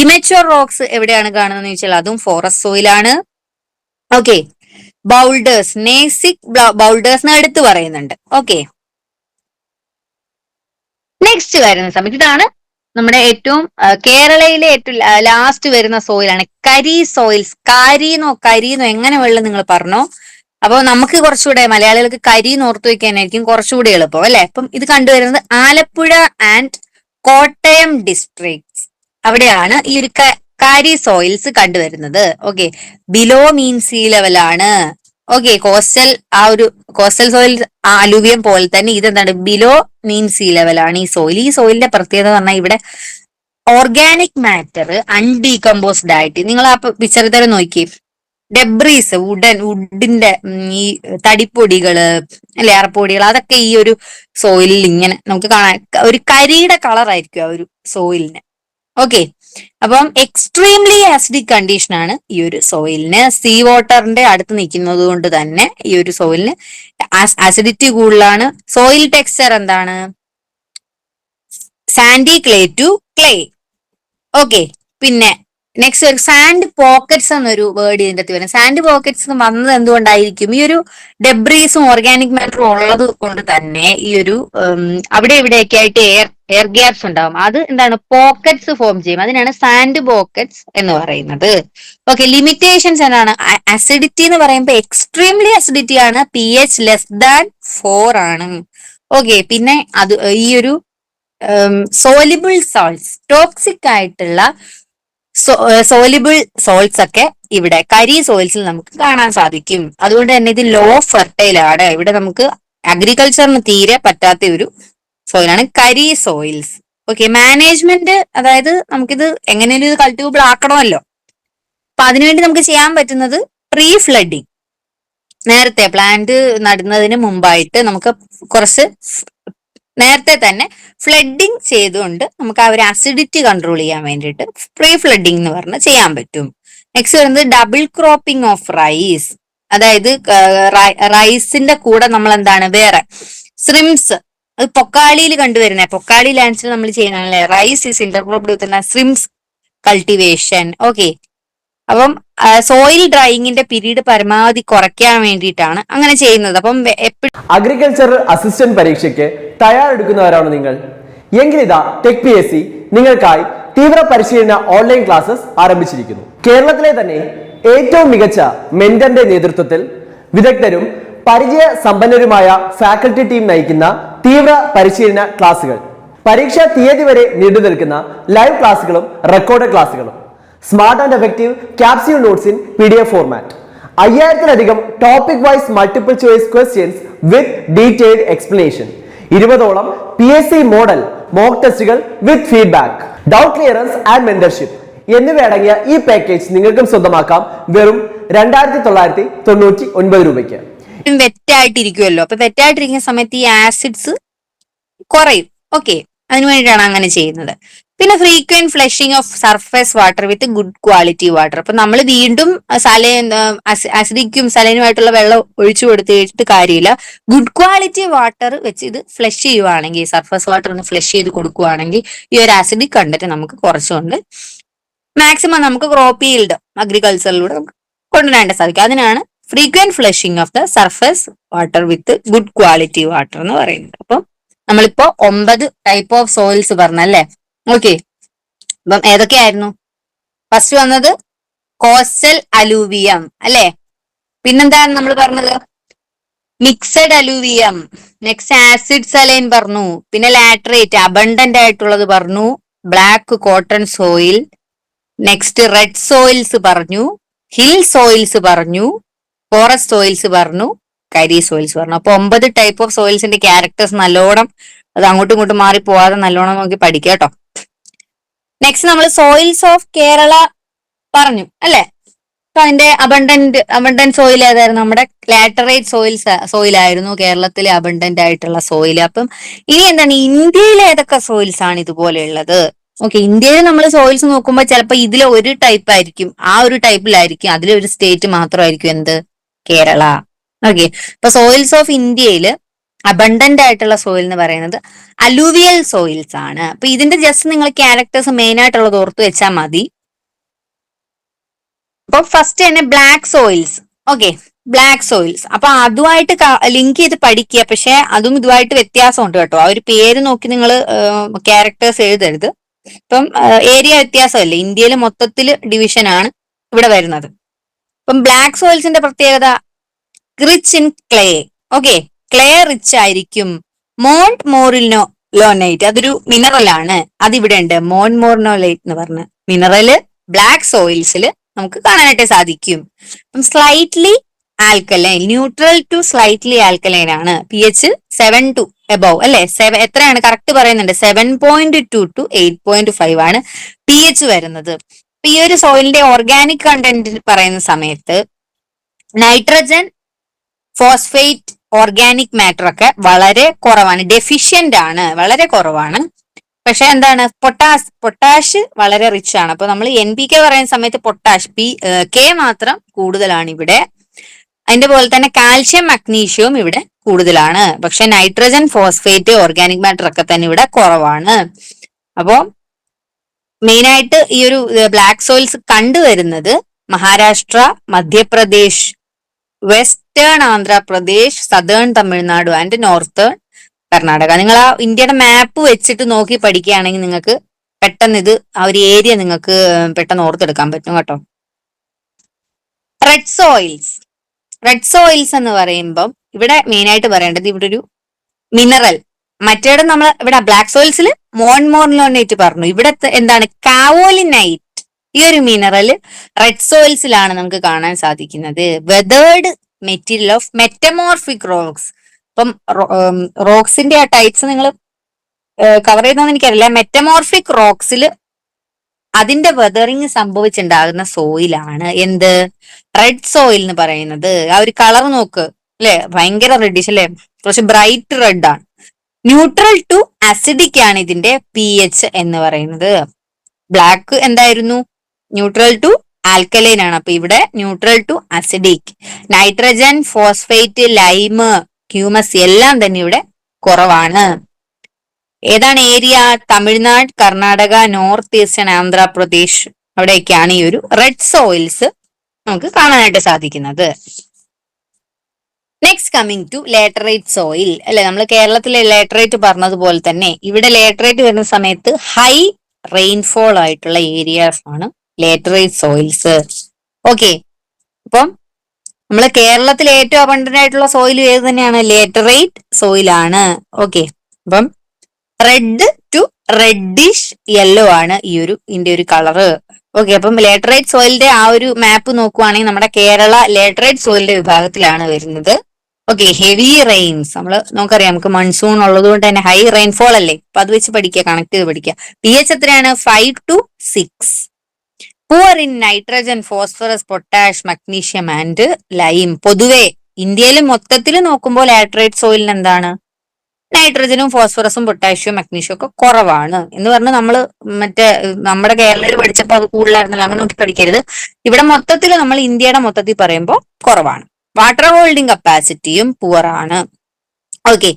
ഇമച്വർ റോക്സ് എവിടെയാണ് കാണുന്നത് ചോദിച്ചാൽ അതും ഫോറസ്റ്റ് സോയിലാണ്. ഓക്കെ, ബൗൾഡേഴ്സ്, നേസിക് ബൗൾഡേഴ്സ് എടുത്ത് പറയുന്നുണ്ട്. ഓക്കെ, നെക്സ്റ്റ് വരുന്ന സമയത്ത് ഇതാണ് നമ്മുടെ ഏറ്റവും കേരളയിലെ ഏറ്റവും ലാസ്റ്റ് വരുന്ന സോയിലാണ് കരി സോയിൽസ്. കരീന്നോ എങ്ങനെ വെള്ളം നിങ്ങൾ പറഞ്ഞോ. അപ്പൊ നമുക്ക് കുറച്ചുകൂടെ മലയാളികൾക്ക് കരീന്ന് ഓർത്തു വെക്കാനായിരിക്കും കുറച്ചുകൂടി എളുപ്പം അല്ലെ. അപ്പം ഇത് കണ്ടുവരുന്നത് ആലപ്പുഴ ആൻഡ് കോട്ടയം ഡിസ്ട്രിക്ട്സ്, അവിടെയാണ് ഈ ഒരു കാരി സോയിൽസ് കണ്ടുവരുന്നത്. ഓക്കെ, ബിലോ മീൻ സീ ലെവൽ ആണ്. ഓക്കെ, കോസ്റ്റൽ സോയിൽ അലൂവിയം പോലെ തന്നെ ഇതെന്താണ് ബിലോ മീൻ സീ ലെവൽ ആണ് ഈ സോയിൽ. ഈ സോയിലിന്റെ പ്രത്യേകത പറഞ്ഞാൽ ഇവിടെ ഓർഗാനിക് മാറ്റർ അൺഡീകമ്പോസ്ഡ് ആയിട്ട്, നിങ്ങൾ ആ പിക്ചറിൽ തന്നെ നോക്കി, ഡെബ്രീസ് വുഡിന്റെ ഈ തടിപ്പൊടികള് അല്ലെ, അറപ്പൊടികൾ, അതൊക്കെ ഈ ഒരു സോയിലിൽ ഇങ്ങനെ നമുക്ക് കാണാൻ ഒരു കരിയുടെ കളർ ആയിരിക്കും ആ ഒരു സോയിലിന്. ഓക്കെ, അപ്പം എക്സ്ട്രീംലി ആസിഡിക് കണ്ടീഷൻ ആണ് ഈ ഒരു സോയിലിന്. സീ വാട്ടറിന്റെ അടുത്ത് നിൽക്കുന്നത് കൊണ്ട് തന്നെ ഈ ഒരു സോയിലിന് ആസിഡിറ്റി കൂടുതലാണ്. സോയിൽ ടെക്സ്ചർ എന്താണ്? Sandy clay to clay. Okay, പിന്നെ നെക്സ്റ്റ് ഒരു സാൻഡ് പോക്കറ്റ്സ് എന്നൊരു വേർഡ് ഇതിന്റെ അകത്ത് വരുന്നത്. സാൻഡ് പോക്കറ്റ്സ് വന്നത് എന്തുകൊണ്ടായിരിക്കും? ഈ ഒരു ഡെബ്രീസും ഓർഗാനിക് മാറ്ററും ഉള്ളത് കൊണ്ട് തന്നെ ഈ ഒരു അവിടെ ഇവിടെയൊക്കെ ആയിട്ട് എയർ ഗ്യാപ്സ് ഉണ്ടാവും. അത് എന്താണ് പോക്കറ്റ്സ് ഫോം ചെയ്യും. അതിനാണ് സാൻഡ് പോക്കറ്റ്സ് എന്ന് പറയുന്നത്. ഓക്കെ, ലിമിറ്റേഷൻസ് എന്താണ്? അസിഡിറ്റി എന്ന് പറയുമ്പോൾ എക്സ്ട്രീംലി അസിഡിറ്റി ആണ്, pH <4 ആണ്. ഓക്കെ, പിന്നെ അത് ഈ ഒരു സോലിബിൾ സോൾട്സ്, ടോക്സിക് ആയിട്ടുള്ള സോലിബിൾ സോൾട്സ് ഒക്കെ ഇവിടെ കരി സോയിൽസിൽ നമുക്ക് കാണാൻ സാധിക്കും. അതുകൊണ്ട് തന്നെ ഇത് ലോ ഫെർട്ടൈൽ ആണ്. ഇവിടെ നമുക്ക് അഗ്രികൾച്ചറിന് തീരെ പറ്റാത്ത ഒരു സോയിലാണ് കരി സോയിൽസ്. ഓക്കെ, മാനേജ്മെന്റ്, അതായത് നമുക്കിത് എങ്ങനെയും ഇത് കൾട്ടിവബിൾ ആക്കണമല്ലോ. അപ്പൊ അതിനുവേണ്ടി നമുക്ക് ചെയ്യാൻ പറ്റുന്നത് പ്രീ ഫ്ലഡിങ്, നേരത്തെ പ്ലാന്റ് നടുന്നതിന് മുമ്പായിട്ട് നമുക്ക് കുറച്ച് നേരത്തെ തന്നെ ഫ്ലഡിങ് ചെയ്തുകൊണ്ട് നമുക്ക് ആ ഒരു അസിഡിറ്റി കൺട്രോൾ ചെയ്യാൻ വേണ്ടിയിട്ട് പ്രീ ഫ്ലഡിങ് എന്ന് പറഞ്ഞ് ചെയ്യാൻ പറ്റും. നെക്സ്റ്റ് വരുന്നത് ഡബിൾ ക്രോപ്പിംഗ് ഓഫ് റൈസ്, അതായത് റൈസിന്റെ കൂടെ നമ്മൾ എന്താണ് വേറെ ശ്രിംസ്, അത് പൊക്കാളിയിൽ കണ്ടുവരുന്നത്. പൊക്കാളി ലാൻഡ്സിൽ നമ്മൾ ചെയ്യുന്നതല്ലേ rice is intercropped with shrimps cultivation. Okay, അപ്പം സോയിൽ ഡ്രൈയിങ്ങിന്റെ പീരീഡ് പരമാവധി കുറയ്ക്കാൻ വേണ്ടിയിട്ടാണ് അങ്ങനെ ചെയ്യുന്നത്. അപ്പം എപ്പോഴും അഗ്രികൾച്ചറൽ അസിസ്റ്റന്റ് പരീക്ഷയ്ക്ക് തയ്യാറെടുക്കുന്നവരാണ് നിങ്ങൾ എങ്കിൽ ഇതാ ടെക് PSC നിങ്ങൾക്കായി തീവ്ര പരിശീലന ഓൺലൈൻ ക്ലാസ്സസ് ആരംഭിച്ചിരിക്കുന്നു. കേരളത്തിലെ തന്നെ ഏറ്റവും മികച്ച മെന്ററിന്റെ നേതൃത്വത്തിൽ വിദഗ്ധരും പരിചയ സമ്പന്നരുമായ ഫാക്കൽറ്റി ടീം നയിക്കുന്ന തീവ്ര പരിശീലന ക്ലാസുകൾ, പരീക്ഷാ തീയതി വരെ നീണ്ടു നിൽക്കുന്ന ലൈവ് ക്ലാസുകളും റെക്കോർഡ് ക്ലാസുകളും, smart and effective capsule notes in PDF format. 5000-ലധികം topic wise multiple choice questions with detailed explanation. 20ഓളം PSC മോഡൽ മോക്ക് ടെസ്റ്റുകൾ with feedback, doubt clearance and mentorship എന്നിവയടങ്ങിയ ഈ പാക്കേജ് നിങ്ങൾക്കും സ്വന്തമാക്കാം വെറും 2999 രൂപയ്ക്ക്. വെറ്റായിട്ടിരിക്കുമല്ലോ, അപ്പൊ വെറ്റായിട്ടിരിക്കുന്ന സമയത്ത് ഈ ആസിഡ്സ് കുറയും. ഓക്കെ, അതിനു വേണ്ടിയിട്ടാണ് അങ്ങനെ ചെയ്യുന്നത്. പിന്നെ frequent flushing of surface water with good quality water. അപ്പൊ നമ്മൾ വീണ്ടും ആസിഡിക്കും സലൈനുമായിട്ടുള്ള വെള്ളം ഒഴിച്ചു കൊടുത്തിട്ട് കാര്യമില്ല. ഗുഡ് ക്വാളിറ്റി വാട്ടർ വെച്ച് ഇത് ഫ്ലഷ് ചെയ്യുവാണെങ്കിൽ, സർഫേസ് വാട്ടർ ഒന്ന് ഫ്ലഷ് ചെയ്ത് കൊടുക്കുവാണെങ്കിൽ ഈ ഒരു ആസിഡിക് കണ്ടന്റ് നമുക്ക് കുറച്ചുകൊണ്ട് മാക്സിമം നമുക്ക് ക്രോപ്പ് ഈൽഡ് അഗ്രികൾച്ചറിലൂടെ കൊണ്ടുവരാൻ സാധിക്കും. അതിനാണ് frequent flushing of the surface water with good quality water എന്ന് പറയുന്നത്. അപ്പം നമ്മളിപ്പോ 9 ടൈപ്പ് ഓഫ് സോയിൽസ് പറഞ്ഞല്ലേ. ഓക്കെ, അപ്പം ഏതൊക്കെയായിരുന്നു? ഫസ്റ്റ് വന്നത് കോസ്റ്റൽ അലൂവിയം അല്ലെ. പിന്നെന്താണ് നമ്മൾ പറഞ്ഞത്? Mixed alluvium. Next acid saline പറഞ്ഞു. പിന്നെ ലാറ്ററേറ്റ് അബണ്ടന്റ് ആയിട്ടുള്ളത് പറഞ്ഞു. Black cotton soil. Next red soils പറഞ്ഞു. ഹിൽ സോയിൽസ് പറഞ്ഞു. ഫോറസ്റ്റ് സോയിൽസ് പറഞ്ഞു. കരി സോയിൽസ് പറഞ്ഞു. അപ്പൊ 9 ടൈപ്പ് ഓഫ് സോയിൽസിന്റെ ക്യാരക്ടേഴ്സ് നല്ലോണം, അത് അങ്ങോട്ടും ഇങ്ങോട്ടും മാറി പോവാതെ നല്ലോണം നോക്കി പഠിക്കുക കേട്ടോ. നെക്സ്റ്റ് നമ്മൾ സോയിൽസ് ഓഫ് കേരള പറഞ്ഞു അല്ലെ. അപ്പൊ അതിന്റെ അബണ്ടന്റ് സോയിൽ ഏതായിരുന്നു? നമ്മുടെ ലാറ്ററേറ്റ് സോയിലായിരുന്നു കേരളത്തിലെ അബണ്ടന്റ് ആയിട്ടുള്ള സോയിൽ. അപ്പം ഇനി എന്താണ്, ഇന്ത്യയിലെ ഏതൊക്കെ സോയിൽസ് ആണ് ഇതുപോലെയുള്ളത്? ഓക്കെ, ഇന്ത്യയിൽ നമ്മൾ സോയിൽസ് നോക്കുമ്പോൾ ചിലപ്പോൾ ഇതിലെ ഒരു ടൈപ്പ് ആയിരിക്കും, ആ ഒരു ടൈപ്പിലായിരിക്കും, അതിലെ ഒരു സ്റ്റേറ്റ് മാത്രമായിരിക്കും എന്ത്, കേരള. ഓക്കെ, ഇപ്പൊ സോയിൽസ് ഓഫ് ഇന്ത്യയിൽ അബണ്ടന്റ് ആയിട്ടുള്ള സോയിൽ എന്ന് പറയുന്നത് അലൂവിയൽ സോയിൽസ് ആണ്. അപ്പൊ ഇതിന്റെ ജസ്റ്റ് നിങ്ങൾ ക്യാരക്ടേഴ്സ് മെയിൻ ആയിട്ടുള്ളത് ഓർത്ത് വെച്ചാൽ മതി. അപ്പൊ ഫസ്റ്റ് തന്നെ black soils. Okay, black soils. അപ്പൊ അതുമായിട്ട് ലിങ്ക് ചെയ്ത് പഠിക്കുക. പക്ഷെ അതും ഇതുമായിട്ട് വ്യത്യാസമുണ്ട് കേട്ടോ. ആ ഒരു പേര് നോക്കി നിങ്ങൾ ക്യാരക്ടേഴ്സ് എഴുതരുത്. ഇപ്പം ഏരിയ വ്യത്യാസമല്ലേ, ഇന്ത്യയിൽ മൊത്തത്തിൽ ഡിവിഷൻ ആണ് ഇവിടെ വരുന്നത്. ഇപ്പം ബ്ലാക്ക് സോയിൽസിന്റെ പ്രത്യേകത rich in clay. Okay, clay rich ആയിരിക്കും. മോണ്ട് മോറിനോലോനൈറ്റ് അതൊരു മിനറൽ ആണ്, അതിവിടെ ഉണ്ട്. മോണ്ട് മോറിനോലൈറ്റ് എന്ന് പറഞ്ഞ മിനറല് ബ്ലാക്ക് സോയിൽസിൽ നമുക്ക് കാണാനായിട്ട് സാധിക്കും. Slightly alkaline, neutral to slightly alkaline ആണ്. pH 7 to above അല്ലെ. എത്രയാണ് കറക്റ്റ് പറയുന്നുണ്ട്? 7.2 to 8.5 ആണ് pH വരുന്നത്. ഈ ഒരു സോയിലിന്റെ ഓർഗാനിക് കണ്ടന്റ് പറയുന്ന സമയത്ത് നൈട്രജൻ, ഫോസ്ഫേറ്റ്, ഓർഗാനിക് മാറ്റർ ഒക്കെ വളരെ കുറവാണ്, ഡെഫിഷ്യന്റ് ആണ്, വളരെ കുറവാണ്. പക്ഷെ എന്താണ്, പൊട്ടാഷ് വളരെ റിച്ച് ആണ്. അപ്പൊ നമ്മൾ NPK പറയുന്ന സമയത്ത് പൊട്ടാഷ് K മാത്രം കൂടുതലാണ് ഇവിടെ. അതിന്റെ പോലെ തന്നെ കാൽഷ്യം, മഗ്നീഷ്യവും ഇവിടെ കൂടുതലാണ്. പക്ഷെ നൈട്രജൻ, ഫോസ്ഫേറ്റ്, ഓർഗാനിക് മാറ്റർ ഒക്കെ തന്നെ ഇവിടെ കുറവാണ്. അപ്പോ മെയിൻ ആയിട്ട് ഈ ഒരു ബ്ലാക്ക് സോയിൽസ് കണ്ടുവരുന്നത് Maharashtra, Madhya Pradesh, western Andhra Pradesh, southern Tamil Nadu and northern Karnataka. നിങ്ങൾ ആ ഇന്ത്യയുടെ മാപ്പ് വെച്ചിട്ട് നോക്കി പഠിക്കുകയാണെങ്കിൽ നിങ്ങൾക്ക് പെട്ടെന്ന് ഇത് ആ ഒരു ഏരിയ നിങ്ങൾക്ക് പെട്ടെന്ന് ഓർത്തെടുക്കാൻ പറ്റും കേട്ടോ. Red soils. റെഡ് സോയിൽസ് എന്ന് പറയുമ്പം ഇവിടെ മെയിൻ ആയിട്ട് പറയേണ്ടത് ഇവിടെ ഒരു മിനറൽ. മറ്റേടെ നമ്മൾ ഇവിടെ ബ്ലാക്ക് സോയിൽസിൽ മോൺമോർലോനേറ്റ് പറഞ്ഞു. ഇവിടെ എന്താണ്, കാവോലിനൈറ്റ്. ഈ ഒരു മിനറൽ റെഡ് സോയിൽസിലാണ് നമുക്ക് കാണാൻ സാധിക്കുന്നത്. Weathered material of metamorphic rocks. ഇപ്പം റോക്സിന്റെ ആ ടൈപ്സ് നിങ്ങൾ കവർ ചെയ്തെന്ന് എനിക്കറിയില്ല. മെറ്റമോർഫിക് റോക്സിൽ അതിന്റെ വെതറിങ് സംഭവിച്ചുണ്ടാകുന്ന സോയിലാണ് എന്ത്, റെഡ് സോയിൽ എന്ന് പറയുന്നത്. ആ ഒരു കളർ നോക്ക് അല്ലെ, ഭയങ്കര റെഡിഷ് അല്ലെ, കുറച്ച് ബ്രൈറ്റ് റെഡ് ആണ്. ന്യൂട്രൽ ടു അസിഡിക് ആണ് ഇതിന്റെ pH എന്ന് പറയുന്നത്. ബ്ലാക്ക് എന്തായിരുന്നു, ന്യൂട്രൽ ടു ആൽക്കലൈൻ ആണ്. അപ്പൊ ഇവിടെ neutral to acidic. Nitrogen, phosphate, lime, humus എല്ലാം തന്നെ ഇവിടെ കുറവാണ്. ഏതാണ് area? Tamil Nadu, Karnataka, north eastern Andhra Pradesh, അവിടെയൊക്കെയാണ് ഈ ഒരു റെഡ് സോയിൽസ് നമുക്ക് കാണാനായിട്ട് സാധിക്കുന്നത്. Next coming to laterite soil അല്ലെ. നമ്മൾ കേരളത്തിലെ ലേറ്ററേറ്റ് പറഞ്ഞതുപോലെ തന്നെ ഇവിടെ ലേറ്ററേറ്റ് വരുന്ന സമയത്ത് ഹൈ റെയിൻഫോൾ ആയിട്ടുള്ള ഏരിയാസ് ആണ് ലേറ്ററേറ്റ് സോയിൽസ്. ഓക്കെ, അപ്പം നമ്മളെ കേരളത്തിൽ ഏറ്റവും അബണ്ടന്റ് ആയിട്ടുള്ള സോയിൽ ഏത് തന്നെയാണ്? ലേറ്ററേറ്റ് സോയിൽ ആണ്. ഓക്കെ, അപ്പം റെഡ് ടു റെഡിഷ് യെല്ലോ ആണ് ഈ ഒരു ഇതിന്റെ ഒരു കളറ്. ഓക്കെ, അപ്പം ലേറ്ററൈറ്റ് സോയിലിന്റെ ആ ഒരു മാപ്പ് നോക്കുവാണെങ്കിൽ നമ്മുടെ കേരള ലേറ്ററൈറ്റ് സോയിലിന്റെ വിഭാഗത്തിലാണ് വരുന്നത്. ഓക്കെ, ഹെവി റെയിൻസ് നമുക്കറിയാം, നമുക്ക് മൺസൂൺ ഉള്ളത് കൊണ്ട് തന്നെ ഹൈ റെയിൻഫോൾ അല്ലേ, അപ്പൊ അത് വെച്ച് പഠിക്കുക, കണക്ട് ചെയ്ത് പഠിക്കുക. pH എത്രയാണ്? 5 to 6. Poor in nitrogen, phosphorus, potash, magnesium and lime. പൊതുവെ ഇന്ത്യയിൽ മൊത്തത്തിൽ നോക്കുമ്പോൾ ലാറ്ററൈറ്റ് സോയിലിന് എന്താണ്? നൈട്രജനും ഫോസ്ഫറസും പൊട്ടാഷ്യം മഗ്നീഷ്യം ഒക്കെ കുറവാണ് എന്ന് പറഞ്ഞ് നമ്മുടെ കേരളത്തിൽ പഠിച്ചപ്പോൾ അത് കൂടുതലായിരുന്നല്ലോ, അങ്ങനെ നോക്കി പഠിക്കരുത്. ഇവിടെ മൊത്തത്തിൽ നമ്മൾ ഇന്ത്യയുടെ മൊത്തത്തിൽ പറയുമ്പോൾ കുറവാണ്. വാട്ടർ ഹോൾഡിംഗ് കപ്പാസിറ്റിയും പുവർ ആണ്. ഓക്കെ,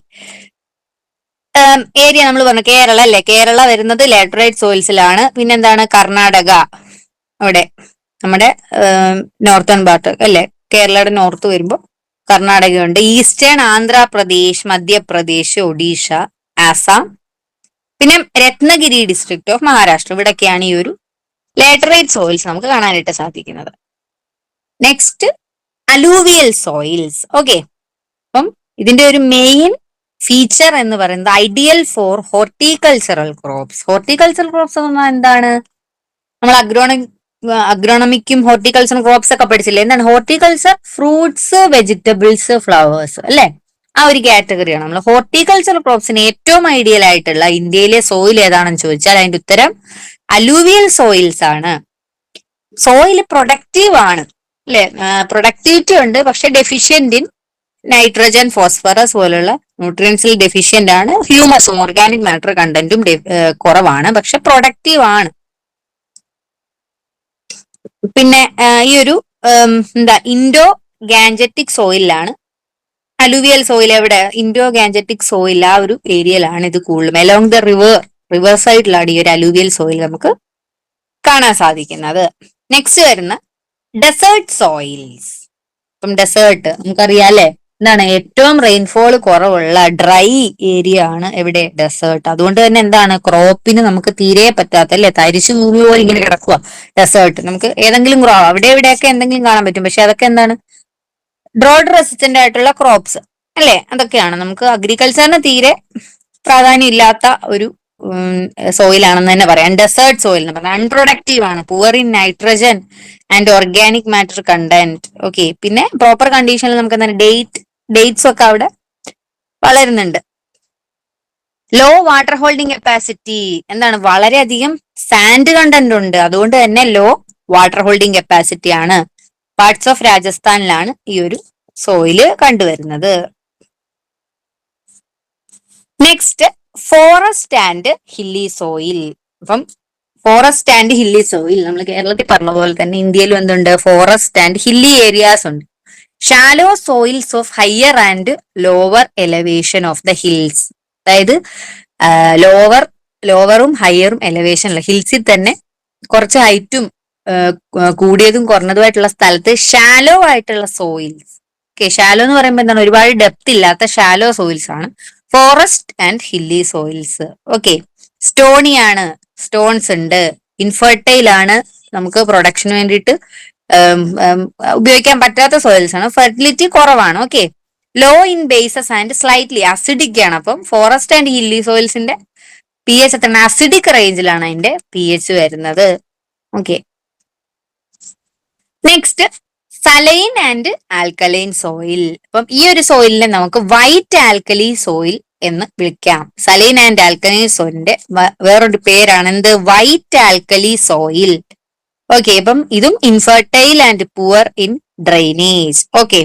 ഏരിയ നമ്മൾ പറഞ്ഞു കേരള അല്ലെ, കേരള വരുന്നത് ലാറ്ററൈറ്റ് സോയിൽസിലാണ്. പിന്നെന്താണ്? കർണാടക, അവിടെ നമ്മുടെ നോർത്തേൺ പാർട്ട് അല്ലെ, കേരളയുടെ നോർത്ത് വരുമ്പോൾ കർണാടകയുണ്ട്. ഈസ്റ്റേൺ ആന്ധ്രാപ്രദേശ്, മധ്യപ്രദേശ്, ഒഡീഷ, ആസാം, പിന്നെ രത്നഗിരി ഡിസ്ട്രിക്ട് ഓഫ് മഹാരാഷ്ട്ര. ഇവിടൊക്കെയാണ് ഈ ഒരു ലാറ്ററൈറ്റ് സോയിൽസ് നമുക്ക് കാണാനായിട്ട് സാധിക്കുന്നത്. Next alluvial soils. ഓക്കെ, അപ്പം ഇതിന്റെ ഒരു മെയിൻ ഫീച്ചർ എന്ന് പറയുന്നത് ideal four horticultural crops. Horticultural crops എന്ന് പറഞ്ഞാൽ എന്താണ്? നമ്മൾ അഗ്രോണമിക്കും ഹോർട്ടിക്കൾച്ചർ ക്രോപ്സ് ഒക്കെ പഠിച്ചില്ലേ? എന്താണ് ഹോർട്ടിക്കൾച്ചർ? ഫ്രൂട്ട്സ്, വെജിറ്റബിൾസ്, ഫ്ലവേഴ്സ് അല്ലെ, ആ ഒരു കാറ്റഗറിയാണ്. നമ്മൾ ഹോർട്ടിക്കൾച്ചർ ക്രോപ്സിന് ഏറ്റവും ഐഡിയൽ ആയിട്ടുള്ള ഇന്ത്യയിലെ സോയിൽ ഏതാണെന്ന് ചോദിച്ചാൽ അതിന്റെ ഉത്തരം അലൂവിയൽ സോയിൽസ് ആണ്. സോയിൽ പ്രൊഡക്റ്റീവ് ആണ് അല്ലെ, പ്രൊഡക്ടിവിറ്റി ഉണ്ട്, പക്ഷെ ഡെഫിഷ്യന്റ് ഇൻ നൈട്രജൻ, ഫോസ്ഫറസ് പോലുള്ള ന്യൂട്രിയൻസിൽ ഡെഫിഷ്യന്റ് ആണ്. ഹ്യൂമസും ഓർഗാനിക് മാറ്റർ കണ്ടന്റും കുറവാണ്, പക്ഷെ പ്രൊഡക്റ്റീവ് ആണ്. പിന്നെ ഈ ഒരു ഇൻഡോ ഗാൻജറ്റിക് സോയിലാണ് അലൂവിയൽ സോയിൽ. എവിടെ? ഇൻഡോ ഗാൻജറ്റിക് സോയിൽ, ആ ഒരു ഏരിയയിലാണ് ഇത് കൂടുതലും. അലോങ് ദ റിവർ സൈഡിലാണ് ഈ ഒരു അലൂവിയൽ സോയിൽ നമുക്ക് കാണാൻ സാധിക്കുന്നത്. നെക്സ്റ്റ് വരുന്ന ഡെസേർട്ട് സോയിൽസ്. ഇപ്പം ഡെസേർട്ട് നമുക്കറിയാം അല്ലെ, എന്താണ് ഏറ്റവും റെയിൻഫോൾ കുറവുള്ള ഡ്രൈ ഏരിയ ആണ് എവിടെ? ഡെസേർട്ട്. അതുകൊണ്ട് തന്നെ എന്താണ് ക്രോപ്പിന് നമുക്ക് തീരെ പറ്റാത്ത അല്ലെ, തരിശു ഭൂമി പോലെ ഇങ്ങനെ കിടക്കുക ഡെസേർട്ട്. നമുക്ക് ഏതെങ്കിലും അവിടെ എവിടെയൊക്കെ എന്തെങ്കിലും കാണാൻ പറ്റും, പക്ഷെ അതൊക്കെ എന്താണ്? ഡ്രോട്ട് റെസിസ്റ്റന്റ് ആയിട്ടുള്ള ക്രോപ്സ് അല്ലെ, അതൊക്കെയാണ്. നമുക്ക് അഗ്രികൾച്ചറിന് തീരെ പ്രാധാന്യം ഇല്ലാത്ത ഒരു സോയിൽ ആണെന്ന് തന്നെ പറയാം. ഡെസേർട്ട് സോയിൽ എന്ന് പറഞ്ഞാൽ അൺപ്രൊഡക്റ്റീവ് ആണ്, poor in nitrogen and organic matter content. Okay, പിന്നെ പ്രോപ്പർ കണ്ടീഷനിൽ നമുക്ക് എന്താണ് ഡേറ്റ്സ് ഒക്കെ അവിടെ വളരുന്നുണ്ട്. ലോ വാട്ടർ ഹോൾഡിംഗ് കപ്പാസിറ്റി, എന്താണ്? വളരെയധികം സാൻഡ് കണ്ടന്റ് ഉണ്ട്, അതുകൊണ്ട് തന്നെ ലോ വാട്ടർ ഹോൾഡിംഗ് കപ്പാസിറ്റി ആണ്. പാർട്സ് ഓഫ് രാജസ്ഥാനിലാണ് ഈ ഒരു സോയില് കണ്ടുവരുന്നത്. Next forest and hilly soil. അപ്പം ഫോറസ്റ്റ് ആൻഡ് ഹില്ലി സോയിൽ നമ്മൾ കേരളത്തിൽ പറഞ്ഞ പോലെ തന്നെ ഇന്ത്യയിലും എന്തുണ്ട്? ഫോറസ്റ്റ് ആൻഡ് ഹില്ലി ഏരിയാസ് ഉണ്ട്. Shallow soils of higher and lower elevation of the hills. അതായത് ലോവറും ഹയറും എലവേഷനിലെ ഹിൽസിൽ തന്നെ കുറച്ച് ഹൈറ്റും കൂടിയതും കുറഞ്ഞതുമായിട്ടുള്ള സ്ഥലത്ത് ഷാലോ ആയിട്ടുള്ള സോയിൽസ്. ഓക്കെ, ഷാലോ എന്ന് പറയുമ്പോൾ എന്താണ്? ഒരുപാട് ഡെപ്ത് ഇല്ലാത്ത ഷാലോ സോയിൽസ് ആണ് forest and hilly soils. Okay, Stony ആണ്, സ്റ്റോൺസ് ഉണ്ട്. ഇൻഫെർട്ടൈൽ ആണ്, നമുക്ക് പ്രൊഡക്ഷന് വേണ്ടിയിട്ട് ഉപയോഗിക്കാൻ പറ്റാത്ത സോയിൽസ് ആണ്. ഫെർട്ടിലിറ്റി കുറവാണ്. Okay, low in bases and slightly acidic ആണ്. അപ്പം ഫോറസ്റ്റ് ആൻഡ് ഹില്ലി സോയിൽസിന്റെ pH എത്ര? അസിഡിക് റേഞ്ചിലാണ് അതിന്റെ pH വരുന്നത്. Okay, next saline and alkaline soil. അപ്പം ഈ ഒരു സോയിലിനെ നമുക്ക് വൈറ്റ് ആൽക്കലി സോയിൽ എന്ന് വിളിക്കാം. സലൈൻ ആൻഡ് ആൽക്കലൈൻ സോയിലിന്റെ വേറൊരു പേരാണ് എന്ത്? White alkali soil. ഓക്കെ, അപ്പം ഇതും infertile and poor in drainage. Okay,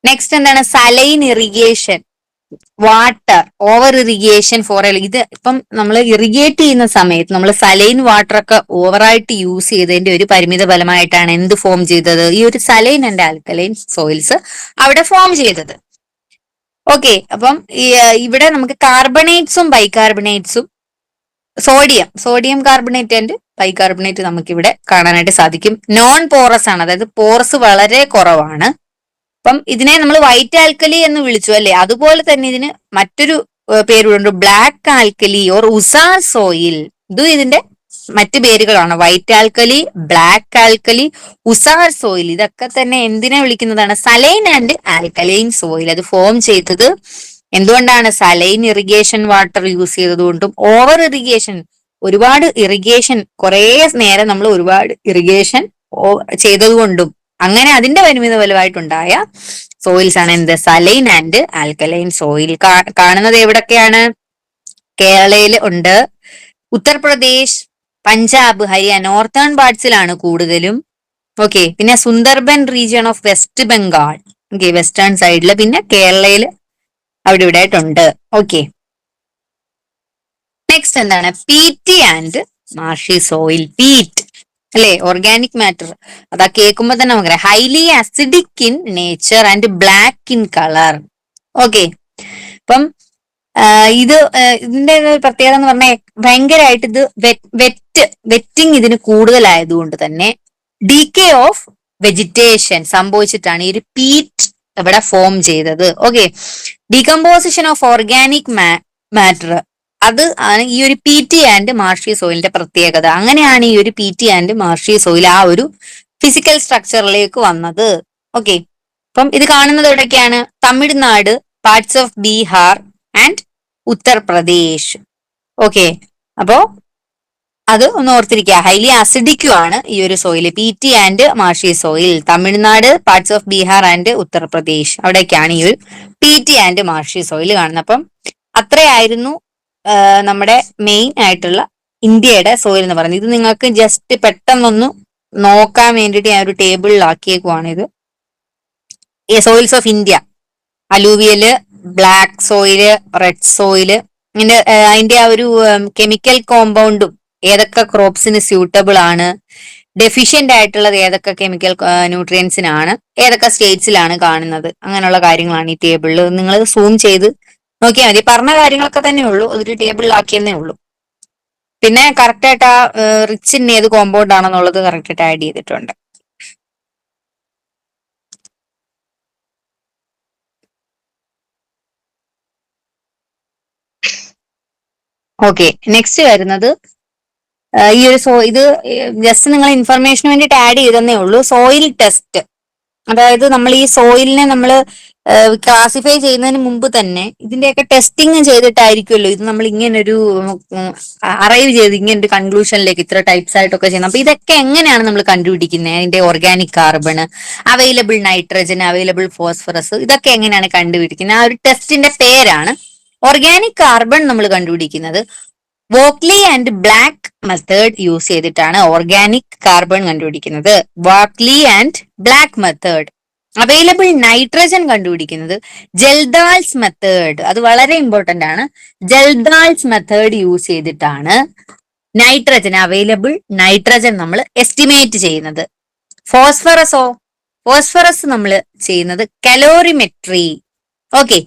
next എന്താണ്? Saline irrigation, water over irrigation for ഇത് ഇപ്പം നമ്മൾ ഇറിഗേറ്റ് ചെയ്യുന്ന സമയത്ത് നമ്മൾ സലൈൻ വാട്ടർ ഒക്കെ ഓവറായിട്ട് യൂസ് ചെയ്തതിന്റെ ഒരു പരിമിത ഫലമായിട്ടാണ് എന്ത് ഫോം ചെയ്തത്? ഈ ഒരു സലൈൻ ആൻഡ് ആൽക്കലൈൻ സോയിൽസ് അവിടെ ഫോം ചെയ്തത്. ഓക്കെ, അപ്പം ഇവിടെ നമുക്ക് കാർബണേറ്റ്സും ബൈകാർബണേറ്റ്സും സോഡിയം കാർബണേറ്റ് ആൻഡ് ബൈകാർബണേറ്റ് നമുക്ക് ഇവിടെ കാണാനായിട്ട് സാധിക്കും. നോൺ പോറസ് ആണ്, അതായത് പോറസ് വളരെ കുറവാണ്. അപ്പം ഇതിനെ നമ്മൾ വൈറ്റ് ആൽക്കലി എന്ന് വിളിച്ചു അല്ലെ, അതുപോലെ തന്നെ ഇതിന് മറ്റൊരു പേരുണ്ട്, black alkali or usar soil. ഇതും ഇതിന്റെ മറ്റു പേരുകളാണ്. White alkali, black alkali, usar soil. ഇതൊക്കെ തന്നെ എന്തിനെ വിളിക്കുന്നതാണ്? Saline and alkaline soil. അത് ഫോം ചെയ്തത് എന്തുകൊണ്ടാണ്? സലൈൻ ഇറിഗേഷൻ വാട്ടർ യൂസ് ചെയ്തതുകൊണ്ടും ഓവർ ഇറിഗേഷൻ ഒരുപാട് ഇറിഗേഷൻ കുറെ നേരം നമ്മൾ ഒരുപാട് ഇറിഗേഷൻ ചെയ്തതുകൊണ്ടും അങ്ങനെ അതിന്റെ പരിമിത ഫലമായിട്ടുണ്ടായ സോയിൽസ് ആണ് എന്ത് സലൈൻ ആൻഡ് ആൽക്കലൈൻ സോയിൽ. കാണുന്നത് എവിടൊക്കെയാണ്? കേരളയിൽ ഉണ്ട്, ഉത്തർപ്രദേശ്, പഞ്ചാബ്, ഹരിയാന നോർത്തേൺ പാർട്സിലാണ് കൂടുതലും. ഓക്കെ, പിന്നെ Sundarban region of west Bengal, okay western സൈഡില്, പിന്നെ കേരളയില് അവിടെ ഇവിടെ ആയിട്ടുണ്ട്. ഓക്കെ, നെക്സ്റ്റ് എന്താണ്? പീറ്റി ആൻഡ് മാർഷി സോയിൽ. പീറ്റ് അല്ലെ, ഓർഗാനിക് മാറ്റർ. അതാ കേൾക്കുമ്പോ തന്നെ നമുക്കറിയാം, highly acidic in nature and black in colour. Okay, അപ്പം ഇതിന്റെ പ്രത്യേകത എന്ന് പറഞ്ഞാൽ ഭയങ്കരമായിട്ട് ഇത് വെറ്റിങ് ഇതിന് കൂടുതലായതുകൊണ്ട് തന്നെ ഡീകേ ഓഫ് വെജിറ്റേഷൻ സംഭവിച്ചിട്ടാണ് ഈ ഒരു പീറ്റ് ഇവിടെ ഫോം ചെയ്തത്. Okay, decomposition of organic matter, അത് ആണ് ഈ ഒരു പീറ്റി ആൻഡ് മാർഷി സോയിലിന്റെ പ്രത്യേകത. അങ്ങനെയാണ് ഈ ഒരു പീറ്റി ആൻഡ് മാർഷി സോയിൽ ആ ഒരു ഫിസിക്കൽ സ്ട്രക്ചറിലേക്ക് വന്നത്. ഓക്കെ, അപ്പം ഇത് കാണുന്നത് എവിടെയൊക്കെയാണ്? Tamil Nadu, parts of Bihar and Uttar Pradesh. Okay, അപ്പോ അത് ഒന്ന് ഓർത്തിരിക്കുക. ഹൈലി അസിഡിക്കും ആണ് ഈ ഒരു soil, peaty and marshy soil. Tamil Nadu, parts of Bihar and Uttar Pradesh, അവിടേക്കാണ് ഈ ഒരു പീറ്റി ആൻഡ് മാർഷി സോയിൽ കാണുന്നത്. അപ്പം അത്രയായിരുന്നു നമ്മുടെ മെയിൻ ആയിട്ടുള്ള ഇന്ത്യയുടെ സോയിൽ എന്ന് പറയുന്നത്. ഇത് നിങ്ങൾക്ക് ജസ്റ്റ് പെട്ടെന്നൊന്ന് നോക്കാൻ വേണ്ടിയിട്ട് ഞാൻ ഒരു ടേബിളിലാക്കിയേക്കുവാണ്. ഇത് soils of India, alluvial, black soil, red soil, ഇങ്ങനെ അതിന്റെ ആ ഒരു കെമിക്കൽ കോമ്പൗണ്ടും ഏതൊക്കെ ക്രോപ്സിന് സ്യൂട്ടബിൾ ആണ്, ഡെഫിഷ്യന്റ് ആയിട്ടുള്ളത് ഏതൊക്കെ കെമിക്കൽ ന്യൂട്രിയൻസിനാണ്, ഏതൊക്കെ സ്റ്റേറ്റ്സിലാണ് കാണുന്നത്, അങ്ങനെയുള്ള കാര്യങ്ങളാണ് ഈ ടേബിളിൽ. നിങ്ങൾ സൂം ചെയ്ത് നോക്കിയാൽ മതി. പറഞ്ഞ കാര്യങ്ങളൊക്കെ തന്നെ ഉള്ളൂ, ഒരു ടേബിളിലാക്കിയെന്നേ ഉള്ളൂ. പിന്നെ കറക്റ്റ് ആയിട്ട് ആ റിച്ച് ഇൻ ഏത് കോമ്പൗണ്ട് ആണെന്നുള്ളത് കറക്റ്റ് ആയിട്ട് ആഡ് ചെയ്തിട്ടുണ്ട്. ഓക്കെ, നെക്സ്റ്റ് വരുന്നത് ഈ ഒരു ഇത് ജസ്റ്റ് നിങ്ങൾ ഇൻഫർമേഷന് വേണ്ടിയിട്ട് ആഡ് ചെയ്തേ ഉള്ളൂ. സോയിൽ ടെസ്റ്റ്, അതായത് നമ്മൾ ഈ സോയിലിനെ നമ്മൾ ക്ലാസിഫൈ ചെയ്യുന്നതിന് മുമ്പ് തന്നെ ഇതിന്റെയൊക്കെ ടെസ്റ്റിംഗ് ചെയ്തിട്ടായിരിക്കുമല്ലോ ഇത് നമ്മൾ ഇങ്ങനൊരു അറൈവ് ചെയ്ത് ഇങ്ങനൊരു കൺക്ലൂഷനിലേക്ക് ഇത്ര ടൈപ്സ് ആയിട്ടൊക്കെ ചെയ്യുന്നത്. അപ്പൊ ഇതൊക്കെ എങ്ങനെയാണ് നമ്മൾ കണ്ടുപിടിക്കുന്നത്? അതിന്റെ organic carbon, available nitrogen, available phosphorus, ഇതൊക്കെ എങ്ങനെയാണ് കണ്ടുപിടിക്കുന്നത്? ആ ഒരു ടെസ്റ്റിന്റെ പേരാണ് ഓർഗാനിക് കാർബൺ. നമ്മൾ കണ്ടുപിടിക്കുന്നത് Walkley and Black method use ചെയ്തിട്ടാണ് ഓർഗാനിക് കാർബൺ കണ്ടുപിടിക്കുന്നത്. Walkley and Black method. Available nitrogen കണ്ടുപിടിക്കുന്നത് ജെൽദാൽസ് മെത്തേഡ്, അത് വളരെ ഇമ്പോർട്ടന്റ് ആണ്. ജെൽദാൽസ് മെത്തേഡ് യൂസ് ചെയ്തിട്ടാണ് നൈട്രജൻ, അവൈലബിൾ നൈട്രജൻ നമ്മൾ എസ്റ്റിമേറ്റ് ചെയ്യുന്നത്. ഫോസ്ഫറസോ? ഫോസ്ഫറസ് നമ്മൾ ചെയ്യുന്നത് കലോറിമെട്രി. ഓക്കെ,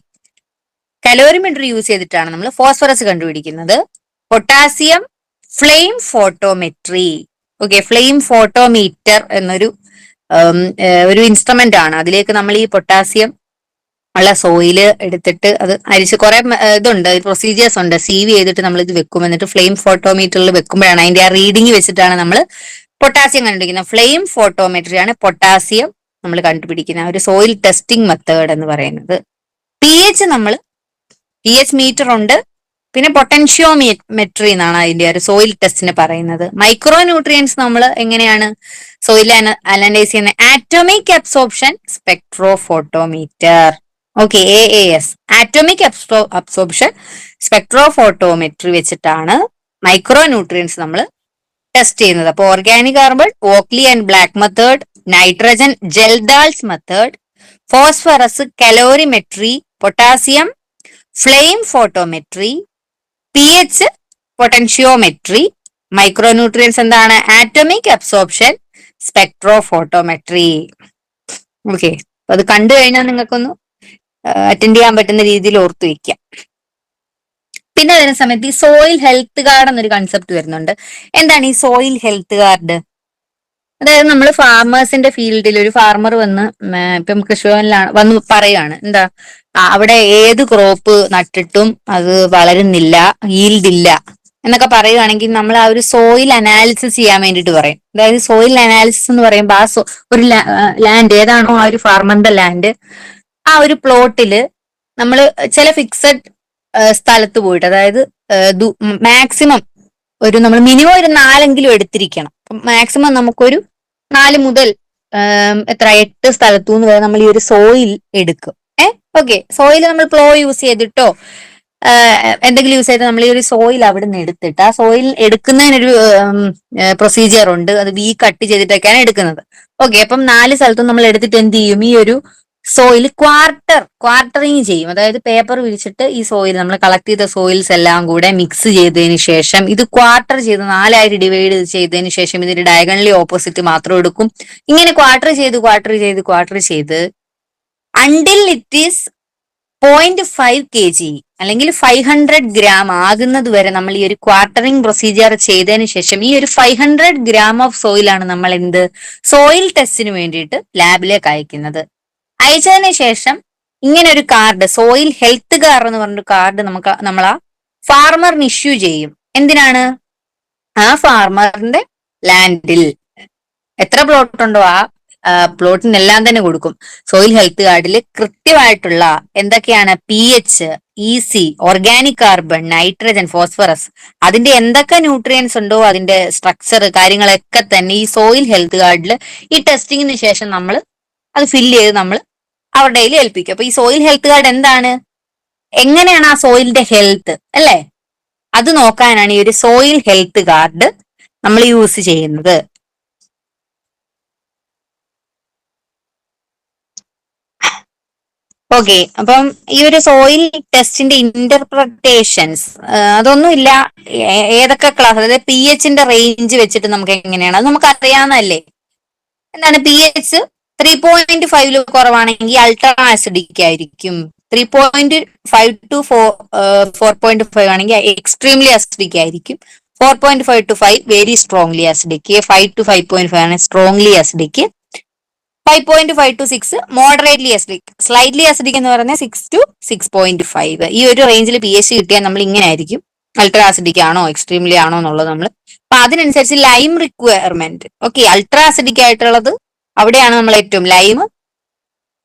കലോറിമെട്രി യൂസ് ചെയ്തിട്ടാണ് നമ്മൾ ഫോസ്ഫറസ് കണ്ടുപിടിക്കുന്നത്. Potassium flame photometry. Okay, flame photometer എന്നൊരു ഒരു ഇൻസ്ട്രുമെന്റ് ആണ്. അതിലേക്ക് നമ്മൾ ഈ പൊട്ടാസ്യം ഉള്ള സോയില് എടുത്തിട്ട് അത് അരിച്ച് കുറെ ഇതുണ്ട്, പ്രൊസീജിയേഴ്സ് ഉണ്ട്. സീവ് ചെയ്തിട്ട് നമ്മൾ ഇത് വെക്കും, എന്നിട്ട് ഫ്ലെയിം ഫോട്ടോമീറ്ററിൽ വെക്കുമ്പോഴാണ് അതിന്റെ ആ റീഡിങ് വെച്ചിട്ടാണ് നമ്മൾ പൊട്ടാസ്യം കണ്ടുപിടിക്കുന്നത്. ഫ്ലെയിം ഫോട്ടോമെട്രിയാണ് പൊട്ടാസ്യം നമ്മൾ കണ്ടുപിടിക്കുന്ന ഒരു സോയിൽ ടെസ്റ്റിംഗ് മെത്തേഡ് എന്ന് പറയുന്നത്. പി എച്ച് മീറ്റർ ഉണ്ട്, പിന്നെ പൊട്ടൻഷ്യോമെട്രി എന്നാണ് അതിന്റെ ഒരു സോയിൽ ടെസ്റ്റിന് പറയുന്നത്. മൈക്രോ ന്യൂട്രിയൻസ് നമ്മൾ എങ്ങനെയാണ് സോയിൽ അനലൈസ് ചെയ്യുന്നത്? Atomic absorption spectrophotometer. Okay, AAS, atomic absorption spectrophotometry വെച്ചിട്ടാണ് മൈക്രോ ന്യൂട്രിയൻസ് നമ്മൾ ടെസ്റ്റ് ചെയ്യുന്നത്. അപ്പൊ organic carbon Walkley and Black method, nitrogen Kjeldahl's method, phosphorus colorimetry, potassium flame photometry, pH potentiometry, micronutrients എന്താണ്? Atomic absorption spectrophotometry. Okay, അപ്പൊ അത് കണ്ടു കഴിഞ്ഞാൽ നിങ്ങൾക്കൊന്ന് അറ്റൻഡ് ചെയ്യാൻ പറ്റുന്ന രീതിയിൽ ഓർത്തു വയ്ക്കാം. പിന്നെ വരുന്ന സമയത്ത് ഈ സോയിൽ ഹെൽത്ത് കാർഡ് എന്നൊരു കൺസെപ്റ്റ് വരുന്നുണ്ട്. എന്താണ് ഈ സോയിൽ ഹെൽത്ത് കാർഡ്? അതായത് നമ്മൾ ഫാർമേഴ്സിന്റെ ഫീൽഡിൽ ഒരു ഫാർമർ വന്ന് ഇപ്പം കൃഷിഭവനിലാണ് വന്ന് പറയാണ്, എന്താ അവിടെ ഏത് ക്രോപ്പ് നട്ടിട്ടും അത് വളരുന്നില്ല, ഈൽഡ് ഇല്ല എന്നൊക്കെ പറയുകയാണെങ്കിൽ നമ്മൾ ആ ഒരു സോയിൽ അനാലിസിസ് ചെയ്യാൻ വേണ്ടിയിട്ട് പറയും. അതായത് സോയിൽ അനാലിസിസ് എന്ന് പറയുമ്പോൾ ആ ഒരു ലാൻഡ് ഏതാണോ ആ ഒരു ഫാർമറിന്റെ ലാൻഡ്, ആ ഒരു പ്ലോട്ടില് നമ്മൾ ചില ഫിക്സഡ് സ്ഥലത്ത് പോയിട്ട്, അതായത് മാക്സിമം നമ്മൾ മിനിമം ഒരു 4 എടുത്തിരിക്കണം. മാക്സിമം നമുക്കൊരു 4 മുതൽ എത്ര 8 സ്ഥലത്തുനിന്ന് വരെ നമ്മൾ ഈ ഒരു സോയിൽ എടുക്കും. ഓക്കെ, സോയിൽ നമ്മൾ പ്ലോ യൂസ് ചെയ്തിട്ടോ എന്തെങ്കിലും യൂസ് ചെയ്ത് നമ്മൾ ഈ ഒരു സോയിൽ അവിടെ നിന്ന് എടുത്തിട്ട് ആ സോയിൽ എടുക്കുന്നതിനൊരു പ്രൊസീജിയർ ഉണ്ട്. അത് കട്ട് ചെയ്തിട്ടൊക്കെയാണ് എടുക്കുന്നത്. ഓക്കെ, അപ്പം 4 സ്ഥലത്തും നമ്മൾ എടുത്തിട്ട് എന്ത് ചെയ്യും, ഈ ഒരു സോയിൽ ക്വാർട്ടറിങ് ചെയ്യും. അതായത് പേപ്പർ വിരിച്ചിട്ട് ഈ സോയിൽ നമ്മൾ കളക്ട് ചെയ്ത സോയിൽസ് എല്ലാം കൂടെ മിക്സ് ചെയ്തതിന് ശേഷം ഇത് ക്വാർട്ടർ ചെയ്ത് 4 ഡിവൈഡ് ചെയ്തതിന് ശേഷം ഇതിന്റെ ഡയഗണലി ഓപ്പോസിറ്റ് മാത്രം എടുക്കും. ഇങ്ങനെ ക്വാർട്ടർ ചെയ്ത് അണ്ടിൽ ഇറ്റ് ഈസ് 0.5 kg അല്ലെങ്കിൽ 500 ഗ്രാം ആകുന്നത് വരെ നമ്മൾ ഈ ഒരു ക്വാർട്ടറിംഗ് പ്രൊസീജിയർ ചെയ്തതിന് ശേഷം ഈ ഒരു 500 ഗ്രാം ഓഫ് സോയിലാണ് നമ്മൾ സോയിൽ ടെസ്റ്റിന് വേണ്ടിയിട്ട് ലാബിലേക്ക് അയക്കുന്നത്. അയച്ചതിന് ശേഷം ഇങ്ങനെ ഒരു കാർഡ്, സോയിൽ ഹെൽത്ത് കാർഡ് എന്ന് പറഞ്ഞൊരു കാർഡ് നമ്മൾ ആ ഫാർമറിന് ഇഷ്യൂ ചെയ്യും. എന്തിനാണ്? ആ ഫാർമറിന്റെ ലാൻഡിൽ എത്ര പ്ലോട്ട് ഉണ്ടോ ആ പ്ലോട്ടിനെല്ലാം തന്നെ കൊടുക്കും. സോയിൽ ഹെൽത്ത് കാർഡിൽ കൃത്യമായിട്ടുള്ള എന്തൊക്കെയാണ് pH, EC, organic carbon, nitrogen, phosphorus, അതിന്റെ എന്തൊക്കെ ന്യൂട്രിയൻസ് ഉണ്ടോ അതിന്റെ സ്ട്രക്ചർ കാര്യങ്ങളൊക്കെ തന്നെ ഈ സോയിൽ ഹെൽത്ത് കാർഡിൽ ഈ ടെസ്റ്റിങ്ങിന് ശേഷം നമ്മൾ അത് ഫില്ല് ചെയ്ത് നമ്മൾ അവരുടെ കയ്യിൽ ഏൽപ്പിക്കും. അപ്പൊ ഈ സോയിൽ ഹെൽത്ത് കാർഡ് എന്താണ്, എങ്ങനെയാണ് ആ സോയിലിന്റെ ഹെൽത്ത് അല്ലെ, അത് നോക്കാനാണ് ഈ ഒരു സോയിൽ ഹെൽത്ത് കാർഡ് നമ്മൾ യൂസ് ചെയ്യുന്നത്. ഓക്കെ, അപ്പം ഈ ഒരു സോയിൽ ടെസ്റ്റിന്റെ ഇന്റർപ്രിട്ടേഷൻസ് അതൊന്നുമില്ല. ഏതൊക്കെ ക്ലാസ്, അതായത് pHന്റെ റേഞ്ച് വെച്ചിട്ട് നമുക്ക് എങ്ങനെയാണ് അത് നമുക്ക് അറിയാവുന്നതല്ലേ. എന്താണ് pH 3.5 കുറവാണെങ്കിൽ അൾട്രാ ആസിഡിക് ആയിരിക്കും. 3.5 to 4.5 ആണെങ്കിൽ എക്സ്ട്രീംലി അസിഡിക് ആയിരിക്കും. 4.5 to 5 very strongly acidic. 5 to 5.5 ആണ് strongly acidic. 5.5 to 6 moderately acidic. Slightly acidic എന്ന് പറഞ്ഞാൽ 6 to 6.5. ഈ ഒരു റേഞ്ചിൽ pH കിട്ടിയാൽ നമ്മൾ ഇങ്ങനെ ആയിരിക്കും, അൾട്രാ അസിഡിക് ആണോ എക്സ്ട്രീംലി ആണോ എന്നുള്ളത് നമ്മൾ. അപ്പൊ അതിനനുസരിച്ച് lime requirement. Okay, ultra acidic ആയിട്ടുള്ളത് അവിടെയാണ് നമ്മൾ ഏറ്റവും ലൈം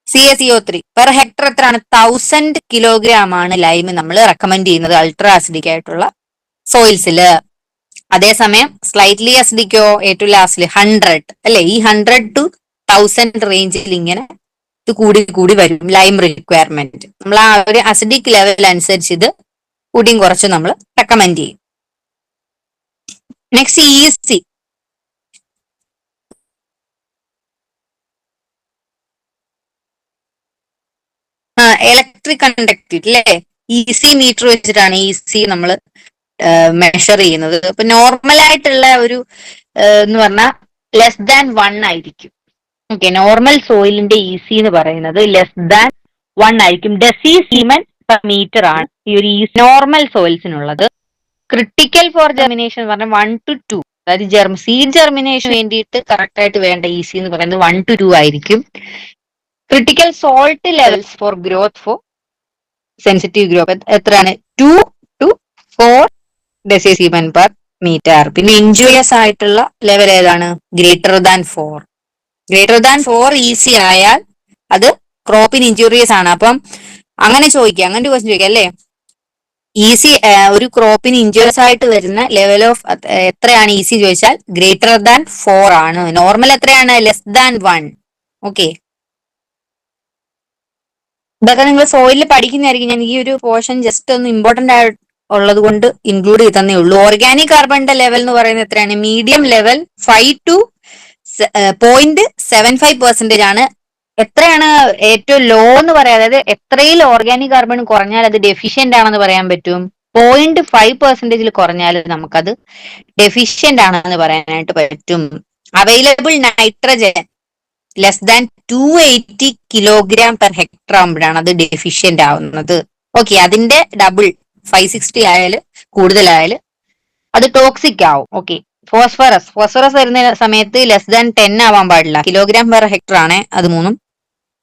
CaCO3 പെർ ഹെക്ടർ എത്രയാണ് 1000 കിലോഗ്രാം ആണ് ലൈം നമ്മൾ റെക്കമെൻഡ് ചെയ്യുന്നത് അൾട്രാ അസിഡിക് ആയിട്ടുള്ള സോയിൽസില്. അതേസമയം സ്ലൈറ്റ്ലി അസിഡിക്കോ ഏറ്റവും ലാസ്റ്റില് 100 അല്ലെ, ഈ 100 to 1000 റേഞ്ചിൽ ഇങ്ങനെ ഇത് കൂടി വരും ലൈം റിക്വയർമെന്റ്. നമ്മൾ ആ ഒരു അസിഡിക് ലെവൽ അനുസരിച്ച് ഇത് കൂടിയും കുറച്ച് നമ്മൾ റെക്കമെൻഡ് ചെയ്യും. Next EC. ഇലക്ട്രിക് കണ്ടക്ടിവിറ്റി അല്ലെ, EC മീറ്റർ വെച്ചിട്ടാണ് EC നമ്മൾ മെഷർ ചെയ്യുന്നത്. ഇപ്പൊ നോർമൽ ആയിട്ടുള്ള ഒരു എന്ന് പറഞ്ഞാൽ ലെസ് ദാൻ 1 ആയിരിക്കും. ഓക്കെ, നോർമൽ സോയിലിന്റെ EC എന്ന് പറയുന്നത് ലെസ് ദാൻ 1 ആയിരിക്കും. ഡെസി സീമൻ പെർ മീറ്റർ ആണ് ഈ ഒരു നോർമൽ സോയിൽസിനുള്ളത്. ക്രിട്ടിക്കൽ ഫോർ ജെർമിനേഷൻ എന്ന് പറഞ്ഞാൽ 1 to 2, അതായത് സീഡ് ജെർമിനേഷൻ വേണ്ടിയിട്ട് കറക്റ്റ് ആയിട്ട് വേണ്ട EC എന്ന് പറയുന്നത് 1 to 2 ആയിരിക്കും. Critical salt levels for growth four sensitive growth എത്രയാണ് 2 to 4 ഡെസിമൻ പെർ മീറ്റർ. പിന്നെ ഇൻജുറിയസ് ആയിട്ടുള്ള ലെവൽ ഏതാണ്, greater than 4. Greater than 4 EC ആയാൽ അത് ക്രോപ്പിന് ഇൻജുറിയസ് ആണ്. അപ്പം അങ്ങനെ ചോദിക്കുക, അങ്ങനെ ക്വസ്റ്റ്യൻ ചോദിക്കുക അല്ലേ, EC ഒരു ക്രോപ്പിന് ഇൻജുറിയസ് ആയിട്ട് വരുന്ന ലെവൽ ഓഫ് എത്രയാണ് EC ചോദിച്ചാൽ ഗ്രേറ്റർ ദാൻ 4 ആണ്. നോർമൽ എത്രയാണ്, ലെസ് ദാൻ 1. ഓക്കെ, ഇതൊക്കെ നിങ്ങൾ സോയിലിൽ പഠിക്കുന്നതായിരിക്കും. ഞാൻ ഈ ഒരു പോർഷൻ ജസ്റ്റ് ഒന്ന് ഇമ്പോർട്ടന്റ് ആയിട്ട് ഉള്ളത് കൊണ്ട് ഇൻക്ലൂഡ് ചെയ്ത് തന്നേ ഉള്ളൂ. ഓർഗാനിക് കാർബണിന്റെ ലെവൽ എന്ന് പറയുന്നത് എത്രയാണ്, മീഡിയം ലെവൽ 5 to 0.75% ആണ്. എത്രയാണ് ഏറ്റവും ലോ എന്ന് പറയാം, അതായത് എത്രയിൽ ഓർഗാനിക് കാർബൺ കുറഞ്ഞാൽ അത് ഡെഫിഷ്യന്റ് ആണെന്ന് പറയാൻ പറ്റും. 0.5% കുറഞ്ഞാൽ നമുക്കത് ഡെഫിഷ്യന്റ് ആണെന്ന് പറയാനായിട്ട് പറ്റും. Available nitrogen less than 280 kilogram per hectare ആകുമ്പോഴാണ് അത് ഡെഫിഷ്യന്റ് ആവുന്നത്. ഓക്കെ, അതിന്റെ ഡബിൾ 560 ആയാൽ കൂടുതലായാൽ അത് ടോക്സിക് ആവും. ഓക്കെ, ഫോസ്ഫറസ് വരുന്ന സമയത്ത് ലെസ് ദാൻ 10 ആവാൻ പാടില്ല, കിലോഗ്രാം പെർ ഹെക്ടർ ആണ് അത് 3.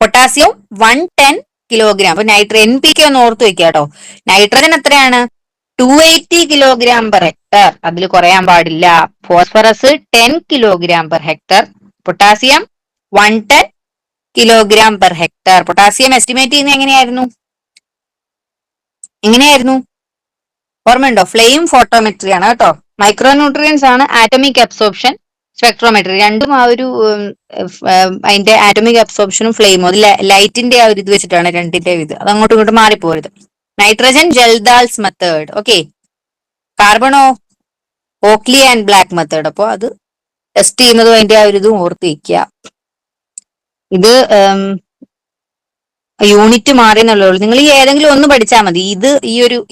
Potassium 110 kilogram. അപ്പൊ NPK ഒന്ന് ഓർത്ത് വെക്കുക കേട്ടോ. നൈട്രജൻ എത്രയാണ് 280 കിലോഗ്രാം പെർ ഹെക്ടർ, അതിൽ കുറയാൻ പാടില്ല. Phosphorus 10 kilogram per hectare. Potassium 110 kilogram per hectare. Potassium estimate ചെയ്യുന്നത് എങ്ങനെയായിരുന്നു? ഓർമ്മയുണ്ടോ? ഫ്ലെയിം ഫോട്ടോമെട്രി ആണ് കേട്ടോ. മൈക്രോന്യൂട്രിയൻസ് ആണ് ആറ്റമിക് അബ്സോർപ്ഷൻ, സ്പെക്ട്രോമെട്രി. രണ്ടും ആ ഒരു അതിന്റെ ആറ്റമിക് അബ്സോർപ്ഷനും ഫ്ലെയിമും അത് ലൈറ്റിന്റെ ആ ഒരു ഇത് വെച്ചിട്ടാണ് രണ്ടിന്റെ ഇത്. അത് അങ്ങോട്ടും ഇങ്ങോട്ടും മാറിപ്പോരുത്. Nitrogen Kjeldahl's method. ഓക്കെ. കാർബണോ ഓക്ലി ആൻഡ് ബ്ലാക്ക് മെത്തേഡ്. അപ്പോൾ അത് ടെസ്റ്റ് ചെയ്യുന്നതും അതിന്റെ ആ ഒരു ഇതും ഓർത്ത് വയ്ക്കുക. ഇത് യൂണിറ്റ് മാറിയെന്നുള്ളൂ. നിങ്ങൾ ഈ ഏതെങ്കിലും ഒന്ന് പഠിച്ചാൽ മതി. ഇത്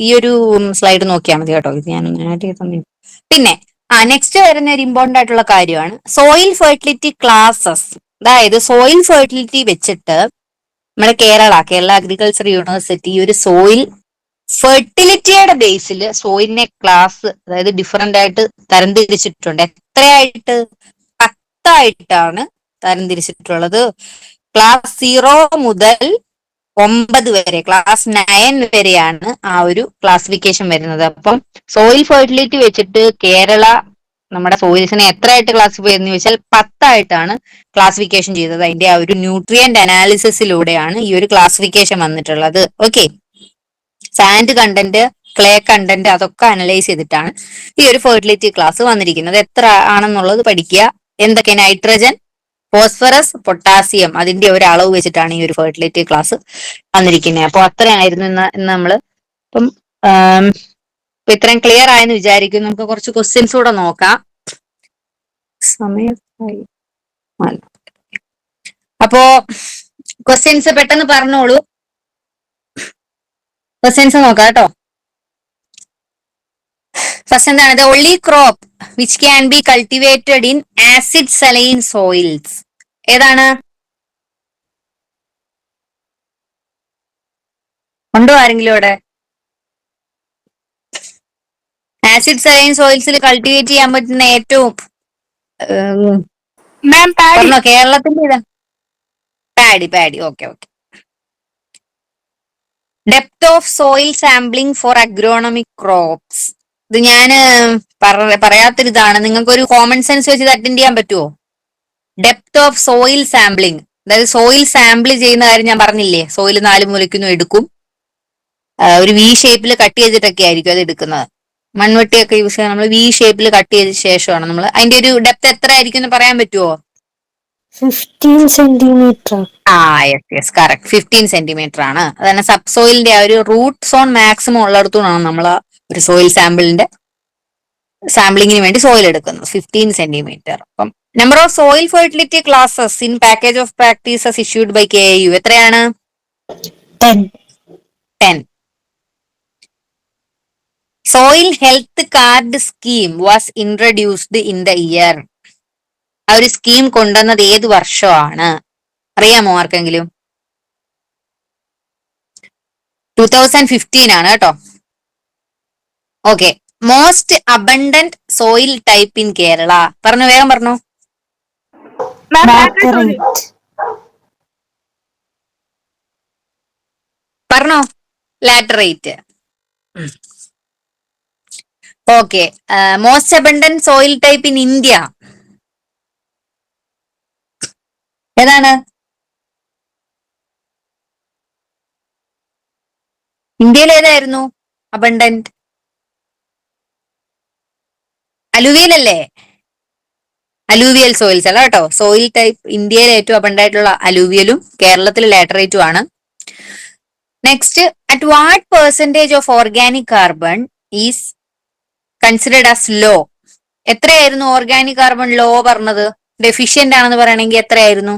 ഈ ഒരു സ്ലൈഡ് നോക്കിയാൽ മതി കേട്ടോ. ഇത് ഞാൻ ആഡ് ചെയ്ത് തന്നെ. പിന്നെ നെക്സ്റ്റ് വരുന്ന ഒരു ഇമ്പോർട്ടന്റ് ആയിട്ടുള്ള കാര്യമാണ് സോയിൽ ഫെർട്ടിലിറ്റി ക്ലാസസ്. അതായത് സോയിൽ ഫെർട്ടിലിറ്റി വെച്ചിട്ട് നമ്മുടെ കേരള അഗ്രികൾച്ചർ യൂണിവേഴ്സിറ്റി ഒരു സോയിൽ ഫെർട്ടിലിറ്റിയുടെ ബേസിൽ സോയിലിനെ ക്ലാസ്, അതായത് ഡിഫറെന്റ് ആയിട്ട് തരംതിരിച്ചിട്ടുണ്ട്. എത്രയായിട്ട്? 10 തരംതിരിച്ചിട്ടുള്ളത്. ക്ലാസ് 0 മുതൽ 9 വരെ, ക്ലാസ് 9 വരെയാണ് ആ ഒരു ക്ലാസിഫിക്കേഷൻ വരുന്നത്. അപ്പം സോയിൽ ഫെർട്ടിലിറ്റി വെച്ചിട്ട് കേരള നമ്മുടെ സോയിൽസിനെ എത്രയായിട്ട് ക്ലാസിഫൈ ചെയ്യുന്ന ചോദിച്ചാൽ 10 ക്ലാസിഫിക്കേഷൻ ചെയ്തത്. അതിന്റെ ആ ഒരു ന്യൂട്രിയന്റ് അനാലിസിസിലൂടെയാണ് ഈ ഒരു ക്ലാസിഫിക്കേഷൻ വന്നിട്ടുള്ളത്. Okay. Sand content, clay content അതൊക്കെ അനലൈസ് ചെയ്തിട്ടാണ് ഈ ഒരു ഫെർട്ടിലിറ്റി ക്ലാസ് വന്നിരിക്കുന്നത്. എത്ര ആണെന്നുള്ളത് പഠിക്കുക. എന്തൊക്കെ? നൈട്രജൻ, ഫോസ്ഫറസ്, പൊട്ടാസ്യം, അതിന്റെ ഒരു അളവ് വെച്ചിട്ടാണ് ഈ ഒരു ഫെർട്ടിലിറ്റി ക്ലാസ് വന്നിരിക്കുന്നത്. അപ്പൊ അത്രയായിരുന്നു ഇന്ന് നമ്മള് ഇപ്പം ഇത്രയും ക്ലിയർ ആയെന്ന് വിചാരിക്കുന്നു. നമുക്ക് കുറച്ച് ക്വസ്റ്റ്യൻസ് കൂടെ നോക്കാം. സമയത്തായി. അപ്പോ ക്വസ്റ്റ്യൻസ് പെട്ടെന്ന് പറഞ്ഞോളൂ. ക്വസ്റ്റ്യൻസ് നോക്കാം കേട്ടോ. ഫസ്റ്റ് എന്താണ്? The only crop which can be cultivated in acid saline soils. ഏതാണ്? ഉണ്ടോ ആരെങ്കിലും ഇവിടെ? ആസിഡ് സലൈൻ സോയിൽസിൽ കൾട്ടിവേറ്റ് ചെയ്യാൻ പറ്റുന്ന ഏറ്റവും പറഞ്ഞോ കേരളത്തിന്റെ ഇതാ? Paddy. Okay. Depth of soil sampling for agronomic crops. ഇത് ഞാൻ പറയാത്തൊരിതാണ്. നിങ്ങൾക്ക് ഒരു കോമൺ സെൻസ് വെച്ച് ഇത് അറ്റൻഡ് ചെയ്യാൻ പറ്റുമോ? ഡെപ്ത് ഓഫ് സോയിൽ സാമ്പിളിംഗ്, അതായത് സോയിൽ സാമ്പിൾ ചെയ്യുന്ന കാര്യം ഞാൻ പറഞ്ഞില്ലേ. സോയിൽ 4 മൂലയ്ക്കൊന്നും എടുക്കും. ഒരു വി ഷേപ്പിൽ കട്ട് ചെയ്തിട്ടൊക്കെ ആയിരിക്കും അത് എടുക്കുന്നത്. മൺവെട്ടിയൊക്കെ യൂസ് ചെയ്യാൻ നമ്മൾ വി ഷേപ്പിൽ കട്ട് ചെയ്ത ശേഷമാണ് നമ്മൾ അതിന്റെ ഒരു ഡെപ്ത് എത്ര ആയിരിക്കും എന്ന് പറയാൻ പറ്റുമോ? 15 സെന്റിമീറ്റർ. Yes correct. 15 സെന്റിമീറ്റർ ആണ്. അതാണ് സബ് സോയിലിന്റെ ആ ഒരു റൂട്ട് സോൺ മാക്സിമം ഉള്ളിടത്തുനിന്നാണ് നമ്മൾ ഒരു സോയിൽ സാമ്പിളിങ്ങിന് വേണ്ടി സോയിൽ എടുക്കുന്നത്. 15 സെന്റിമീറ്റർ. അപ്പം number of soil fertility classes in package of practices issued by KAU എത്രയാണ്? 10. Soil health card scheme was introduced in the year. ആ ഒരു സ്കീം കൊണ്ടുവന്നത് ഏത് വർഷമാണ്? അറിയാമോ ആർക്കെങ്കിലും? 2015 ആണ് കേട്ടോ. Okay. Most abundant soil type in Kerala. പറഞ്ഞു, വേഗം പറഞ്ഞു. പറഞ്ഞോ. Laterite. Okay. Most abundant soil type in India ഏതാണ്? ഇന്ത്യയിൽ ഏതായിരുന്നു അബണ്ടന്റ്? അലൂവിയൽ അല്ലേ? അലൂവിയൽ സോയിൽസ് അല്ല കേട്ടോ. സോയിൽ ടൈപ്പ് ഇന്ത്യയിൽ ഏറ്റവും അബണ്ടായിട്ടുള്ള അലൂവിയലും കേരളത്തിൽ ലാറ്ററൈറ്റും ആണ്. Next, at what percentage of organic carbon is considered as low? എത്രയായിരുന്നു ഓർഗാനിക് കാർബൺ ലോ പറഞ്ഞത്? ഡെഫിഷ്യന്റ് ആണെന്ന് പറയണമെങ്കിൽ എത്രയായിരുന്നു?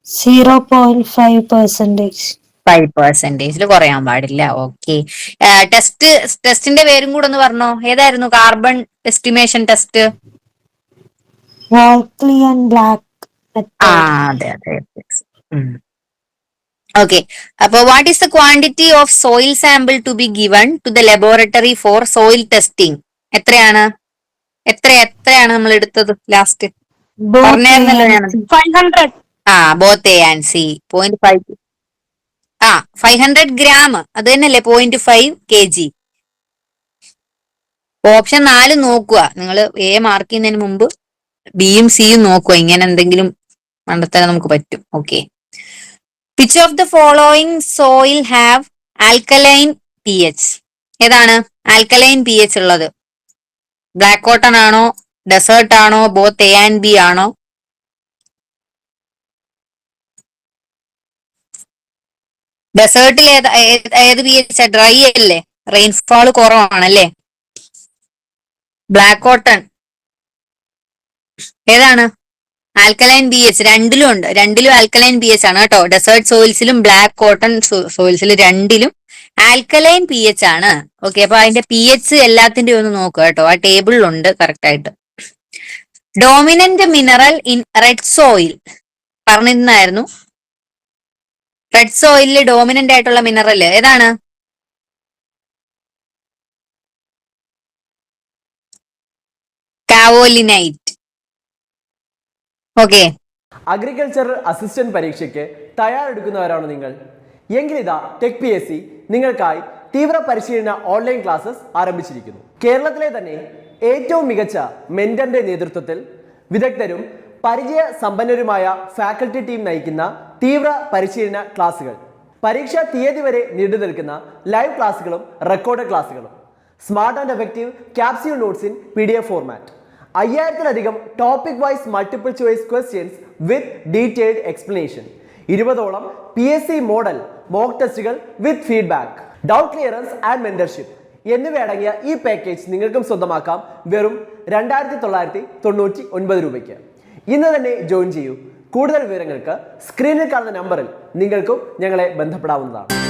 0.5%. 5% കുറയാൻ പാടില്ല. ഓക്കെ. ടെസ്റ്റിന്റെ പേരും കൂടെ ഒന്ന് പറഞ്ഞോ. ഏതായിരുന്നു carbon estimation test? Walkley and Black method. അതെ. ഓക്കെ. അപ്പൊ what is the quantity of soil sample to be given to the laboratory for soil testing? എത്രയാണ് നമ്മൾ എടുത്തത് ലാസ്റ്റ്? പറഞ്ഞായിരുന്നല്ലോ ഞാൻ. 500. Both A and C. 0.5. 500 gram. അത് തന്നെയല്ലേ 0.5 kg. ഓപ്ഷൻ 4 നോക്കുക നിങ്ങൾ. A മാർക്ക് ചെയ്യുന്നതിന് മുമ്പ് ബിയും സിയും നോക്കുക. ഇങ്ങനെ എന്തെങ്കിലും കണ്ടെത്താൻ നമുക്ക് പറ്റും. Okay. Which of the following soil have alkaline pH? ഏതാണ്? ആൽക്കലൈൻ പി എച്ച് ഉള്ളത്? ബ്ലാക്ക് കോട്ടൺ ആണോ, ഡെസേർട്ട് ആണോ, ബോത്ത് എ ആൻഡ് ബി ആണോ? ഡെസേർട്ടിൽ ഏത് പി എച്ച്? ഡ്രൈ അല്ലേ, റെയിൻഫോൾ കുറവാണല്ലേ. ബ്ലാക്ക് കോട്ടൺ ഏതാണ്? ആൽക്കലൈൻ ബി എച്ച് രണ്ടിലും ഉണ്ട്, രണ്ടിലും ആൽക്കലൈൻ ബി എച്ച് ആണ് കേട്ടോ. ഡെസേർട്ട് സോയിൽസിലും ബ്ലാക്ക് കോട്ടൺ സോയിൽസിലും രണ്ടിലും ആൽക്കലൈൻ പി എച്ച് ആണ്. ഓക്കെ, അപ്പൊ അതിന്റെ പി എച്ച് എല്ലാത്തിന്റെയും ഒന്ന് നോക്കുക കേട്ടോ, ആ ടേബിളിലുണ്ട് കറക്റ്റ് ആയിട്ട്. Dominant mineral in red soil പറഞ്ഞിരുന്നായിരുന്നു. റെഡ് സോയിലിൽ ഡോമിനന്റ് ആയിട്ടുള്ള മിനറൽ ഏതാണ്? കാവോലിനൈറ്റ്. ഓക്കെ, അഗ്രികൾച്ചർ അസിസ്റ്റന്റ് പരീക്ഷയ്ക്ക് തയ്യാറെടുക്കുന്നവരാണോ നിങ്ങൾ? എങ്കിലിതാ ടെക് PSC നിങ്ങൾക്കായി തീവ്ര പരിശീലന ഓൺലൈൻ ക്ലാസ്സസ് ആരംഭിച്ചിരിക്കുന്നു. കേരളത്തിലെ തന്നെ ഏറ്റവും മികച്ച മെന്ററിന്റെ നേതൃത്വത്തിൽ വിദഗ്ധരും പരിചയ സമ്പന്നരുമായ ഫാക്കൽറ്റി ടീം നയിക്കുന്ന തീവ്ര പരിശീലന ക്ലാസുകൾ, പരീക്ഷാ തീയതി വരെ നീണ്ടു നിൽക്കുന്ന ലൈവ് ക്ലാസുകളും റെക്കോർഡ് ക്ലാസുകളും, smart and effective capsule notes in PDF format, 5000-ലധികം topic wise multiple choice questions with detailed explanation, 20ഓളം PSC മോഡൽ മോക്ക് ടെസ്റ്റുകൾ with feedback, doubt clearance and mentorship എന്നിവയടങ്ങിയ ഈ പാക്കേജ് നിങ്ങൾക്കും സ്വന്തമാക്കാം വെറും 2999 രൂപയ്ക്ക്. ഇന്ന് തന്നെ ജോയിൻ ചെയ്യൂ. കൂടുതൽ വിവരങ്ങൾക്ക് സ്ക്രീനിൽ കാണുന്ന നമ്പറിൽ നിങ്ങൾക്കും ഞങ്ങളെ ബന്ധപ്പെടാവുന്നതാണ്.